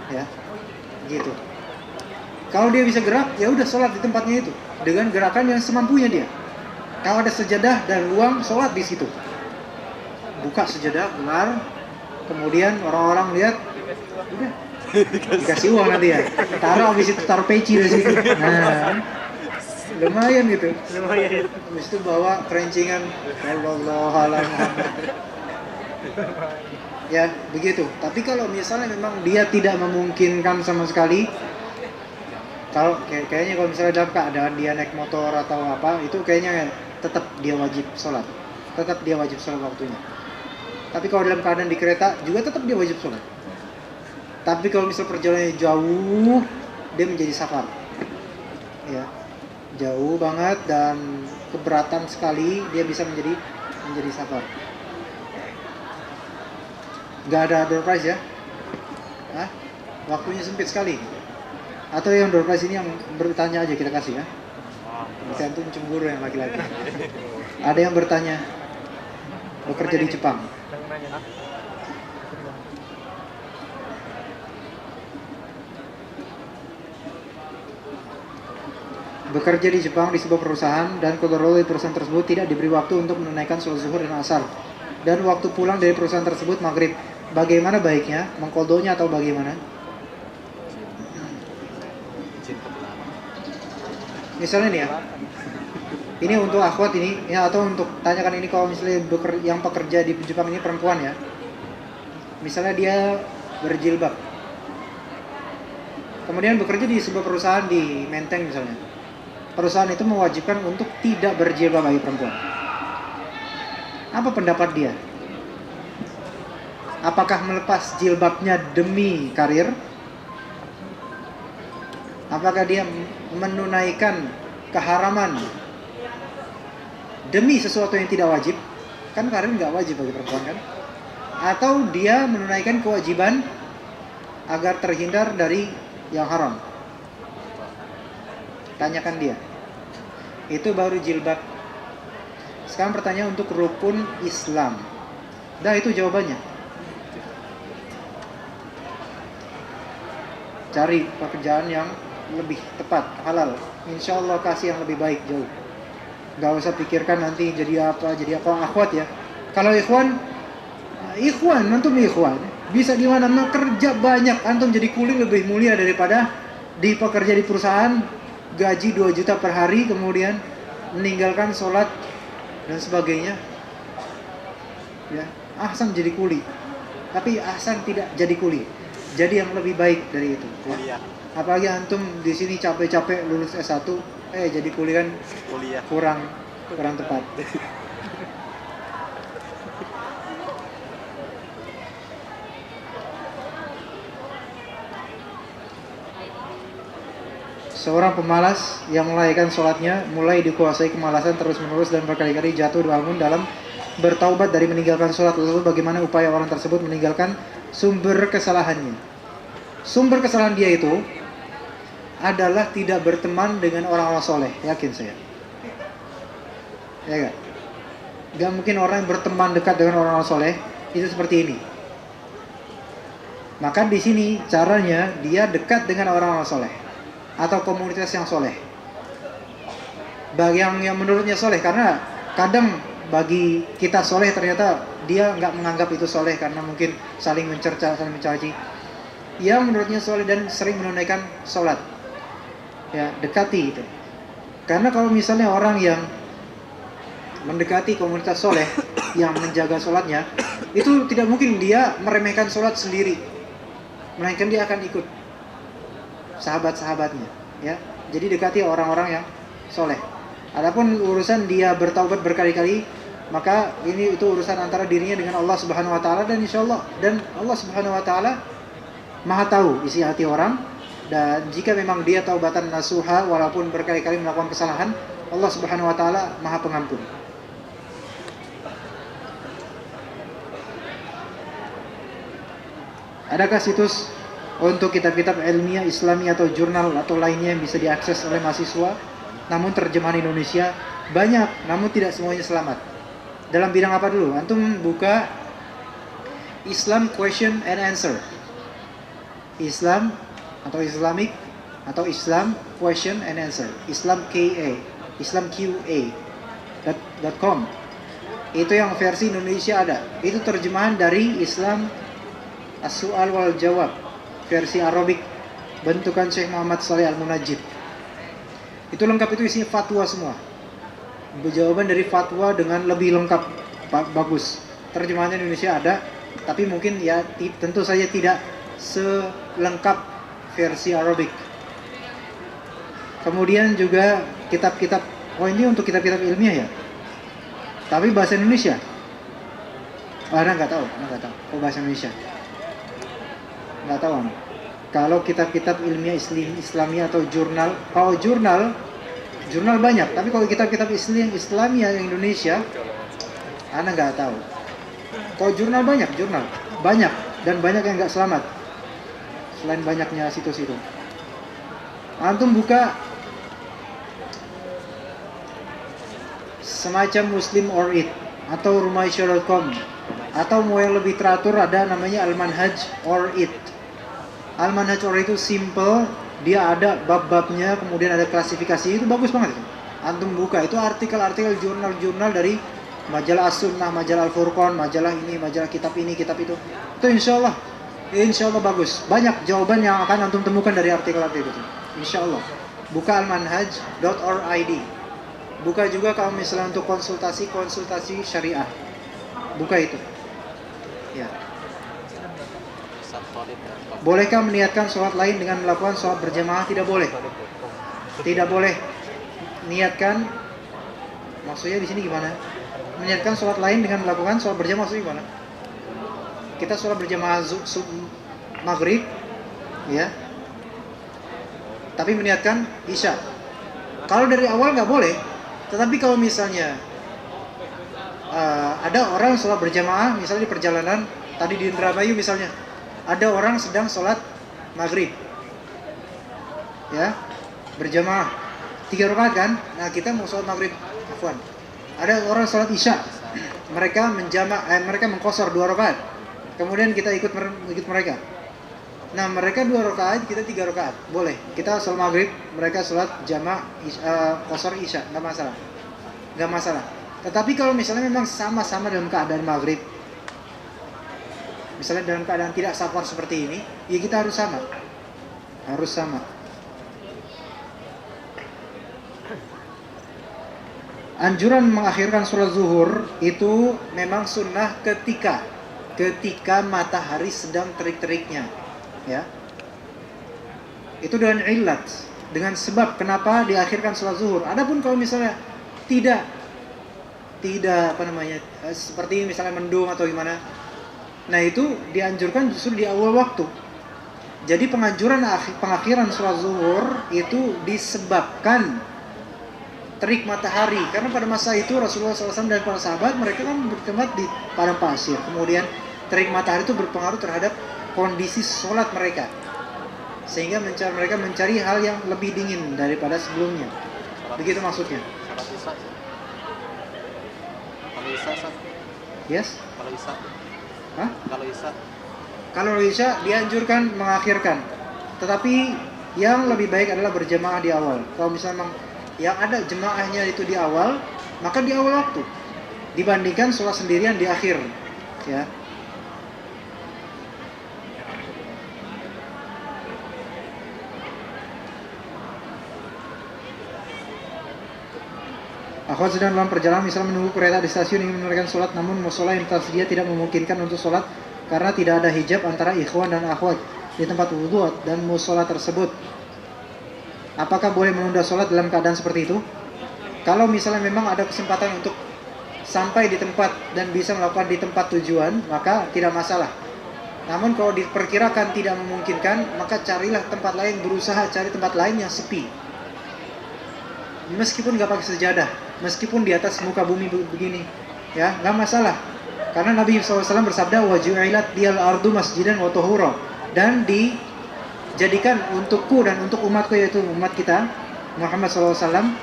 Ya, gitu. Kalau dia bisa gerak, ya udah sholat di tempatnya itu dengan gerakan yang semampunya dia. Kalau ada sejadah dan ruang, sholat di situ. Buka sejadah, gelar, kemudian orang-orang lihat, udah dikasih uang nanti ya. Taruh habis itu taruh peci di situ. Nah, lumayan gitu. Lumayan. Habis itu bawa kerencingan. Wallahualam. Ya begitu. Tapi kalau misalnya memang dia tidak memungkinkan sama sekali, kalau kayaknya kalau misalnya dalam keadaan dia naik motor atau apa, itu kayaknya tetap dia wajib sholat. Tetap dia wajib sholat waktunya. Tapi kalau dalam keadaan di kereta juga tetap dia wajib sholat. Tapi kalau misalnya perjalanannya jauh, dia menjadi safar. Ya, jauh banget dan keberatan sekali, dia bisa menjadi safar. Gak ada door prize ya? Hah? Waktunya sempit sekali. Atau yang door prize ini yang bertanya aja kita kasih ya. Nanti antum cemburu yang laki-laki. Ada yang bertanya, bekerja di Jepang. Bekerja di Jepang di sebuah perusahaan dan kontrol di perusahaan tersebut tidak diberi waktu untuk menunaikan sholat zuhur dan asar. Dan waktu pulang dari perusahaan tersebut maghrib. Bagaimana baiknya? Mengkodonya atau bagaimana? Misalnya nih ya, ini untuk akhwat ini ya, atau untuk tanyakan ini kalau misalnya yang pekerja di Jepang ini perempuan ya. Misalnya dia berjilbab, kemudian bekerja di sebuah perusahaan di Menteng misalnya. Perusahaan itu mewajibkan untuk tidak berjilbab bagi perempuan. Apa pendapat dia? Apakah melepas jilbabnya demi karir? Apakah dia menunaikan keharaman demi sesuatu yang tidak wajib? Kan karir nggak wajib bagi perempuan kan? Atau dia menunaikan kewajiban agar terhindar dari yang haram? Tanyakan dia. Itu baru jilbab. Sekarang pertanyaan untuk rukun Islam. Dah itu jawabannya. Cari pekerjaan yang lebih tepat, halal. Insya Allah kasih yang lebih baik jauh. Gak usah pikirkan nanti jadi apa akhwat ya. Kalau ikhwan, antum ikhwan. Bisa di mana kerja banyak, antum jadi kuli lebih mulia daripada di pekerja di perusahaan gaji 2 juta per hari kemudian meninggalkan sholat dan sebagainya. Ya, ahsan jadi kuli. Tapi ahsan tidak jadi kuli. Jadi yang lebih baik dari itu. Ya. Apalagi antum di sini capek-capek lulus S1, jadi kuli kan kurang tepat. Seorang pemalas yang melalaikan sholatnya mulai dikuasai kemalasan terus-menerus dan berkali-kali jatuh bangun dalam bertaubat dari meninggalkan sholat. Lalu bagaimana upaya orang tersebut meninggalkan sumber kesalahannya? Sumber kesalahan dia itu adalah tidak berteman dengan orang-orang soleh, yakin saya. Ya gak mungkin orang yang berteman dekat dengan orang-orang soleh itu seperti ini. Maka di sini caranya dia dekat dengan orang-orang soleh atau komunitas yang soleh. bagi yang menurutnya soleh, karena kadang bagi kita soleh ternyata dia nggak menganggap itu soleh karena mungkin saling mencerca, saling mencaci. Yang menurutnya soleh dan sering menunaikan sholat, ya dekati itu. Karena kalau misalnya orang yang mendekati komunitas soleh yang menjaga sholatnya, itu tidak mungkin dia meremehkan sholat sendiri, melainkan dia akan ikut sahabat-sahabatnya, ya. Jadi dekati orang-orang yang soleh. Adapun urusan dia bertaubat berkali-kali, maka itu urusan antara dirinya dengan Allah Subhanahu wa taala, dan insyaallah Allah Subhanahu wa taala Maha tahu isi hati orang, dan jika memang dia taubatan nasuha walaupun berkali-kali melakukan kesalahan, Allah Subhanahu wa taala Maha pengampun. Adakah situs untuk kitab-kitab ilmiah Islami atau jurnal atau lainnya yang bisa diakses oleh mahasiswa namun terjemahan Indonesia? Banyak, namun tidak semuanya selamat. Dalam bidang apa dulu? Antum buka Islam Question and Answer, Islam atau Islamic atau Islam Question and Answer, Islam KA, Islam QA.com. Itu yang versi Indonesia ada. Itu terjemahan dari Islam As-Su'al wal Jawab, versi Arabik, bentukan Syekh Muhammad Shalih Al-Munajjid. Itu lengkap, itu isinya fatwa semua. Jawaban dari fatwa dengan lebih lengkap, bagus. Terjemahannya Indonesia ada, tapi mungkin ya tentu saja tidak selengkap versi Arabik. Kemudian juga kitab-kitab, ini untuk kitab-kitab ilmiah ya, tapi bahasa Indonesia. Anda nggak tahu. Oh, bahasa Indonesia nggak tahu. Kalau kitab-kitab ilmiah Islami atau jurnal, kalau jurnal banyak, tapi kalau kitab-kitab Islamiah yang Indonesia, Anda nggak tahu. Kalau jurnal banyak dan banyak yang nggak selamat. Selain banyaknya situs itu, antum buka semacam Muslim or It atau rumaisya.com, atau mau yang lebih teratur ada namanya Al-Manhaj or It. Al-Manhaj or It itu simple, dia ada bab-babnya, kemudian ada klasifikasi, itu bagus banget. Antum buka, itu artikel-artikel jurnal-jurnal dari majalah As-Sunnah, majalah Al-Furqan, majalah ini, majalah kitab ini, kitab itu. Itu insya Allah bagus. Banyak jawaban yang akan antum temukan dari artikel-artikel itu. Insya Allah. Buka almanhaj.org. Buka juga kalau misalnya untuk konsultasi syariah. Buka itu. Ya. Bolehkah meniatkan sholat lain dengan melakukan sholat berjamaah? Tidak boleh. Tidak boleh niatkan. Maksudnya di sini gimana? Meniatkan sholat lain dengan melakukan sholat berjamaah maksudnya gimana? Kita sholat berjamaah maghrib, ya. Tapi meniatkan isya. Kalau dari awal nggak boleh. Tetapi kalau misalnya ada orang sholat berjamaah, misalnya di perjalanan, tadi di Indramayu misalnya, ada orang sedang sholat maghrib, ya, berjamaah 3 rakaat kan? Nah kita mau sholat maghrib, afwan. Ada orang sholat isya, mereka mereka mengqashar 2 rakaat, kemudian kita ikut mereka. Nah mereka 2 rakaat, kita 3 rakaat, boleh. Kita sholat maghrib, mereka sholat jamaah qashar isya, nggak masalah. Tetapi kalau misalnya memang sama-sama dalam keadaan maghrib, misalnya dalam keadaan tidak safar seperti ini, ya kita harus sama. Anjuran mengakhirkan sholat zuhur itu memang sunnah ketika matahari sedang terik-teriknya, ya. Itu dengan illat, dengan sebab kenapa diakhirkan sholat zuhur. Adapun kalau misalnya tidak seperti misalnya mendung atau gimana, nah itu dianjurkan justru di awal waktu. Jadi pengakhiran sholat zuhur itu disebabkan terik matahari, karena pada masa itu Rasulullah SAW dan para sahabat mereka kan bertempat di padang pasir. Kemudian terik matahari itu berpengaruh terhadap kondisi sholat mereka, sehingga mereka mencari hal yang lebih dingin daripada sebelumnya. Begitu maksudnya. Yes? Hah? Kalau isya dianjurkan mengakhirkan, tetapi yang lebih baik adalah berjamaah di awal. Kalau misalnya memang yang ada jemaahnya itu di awal, maka di awal waktu dibandingkan sholat sendirian di akhir, ya. Akhwat sedang dalam perjalanan, misalnya menunggu kereta di stasiun ingin menunaikan sholat, namun musola yang tersedia tidak memungkinkan untuk sholat karena tidak ada hijab antara ikhwan dan akhwat di tempat wudhu dan musola tersebut. Apakah boleh menunda sholat dalam keadaan seperti itu? Kalau misalnya memang ada kesempatan untuk sampai di tempat dan bisa melakukan di tempat tujuan, maka tidak masalah. Namun kalau diperkirakan tidak memungkinkan, maka carilah tempat lain, berusaha cari tempat lain yang sepi. Meskipun gak pakai sejadah, meskipun di atas muka bumi begini, ya gak masalah. Karena Nabi SAW bersabda, wa ju'ilat diyal ardu masjidan wa tuhura, dan dijadikan untukku dan untuk umatku, yaitu umat kita Muhammad SAW,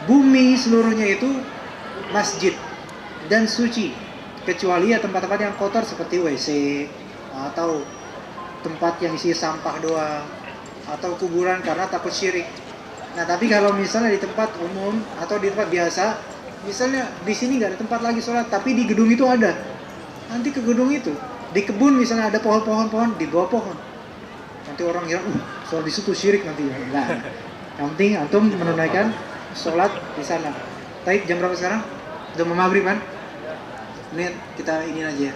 bumi seluruhnya itu masjid dan suci, kecuali ya tempat-tempat yang kotor seperti WC atau tempat yang isi sampah doang atau kuburan karena takut syirik. Nah, tapi kalau misalnya di tempat umum atau di tempat biasa, misalnya di sini nggak ada tempat lagi sholat, tapi di gedung itu ada, nanti ke gedung itu, di kebun misalnya ada pohon-pohon, di bawah pohon, nanti orang kira, sholat di situ syirik nanti. Nah, yang penting antum menunaikan sholat di sana. Taib, jam berapa sekarang? Udah mau maghrib kan? Ini kita ini aja.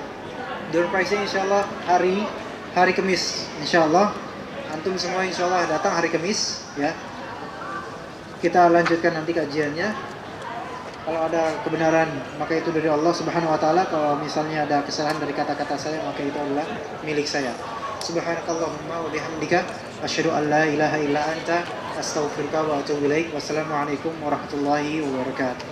Door prize-nya insyaallah hari Kamis, insyaallah. Antum semua insyaallah datang hari Kamis, ya. Kita lanjutkan nanti kajiannya. Kalau ada kebenaran maka itu dari Allah Subhanahu wa taala. Kalau misalnya ada kesalahan dari kata-kata saya, maka itu adalah milik saya. Subhanakallahumma wa bihamdika asyhadu an la ilaha illa anta astaghfiruka wa atubu ilaik. Wassalamualaikum warahmatullahi wabarakatuh.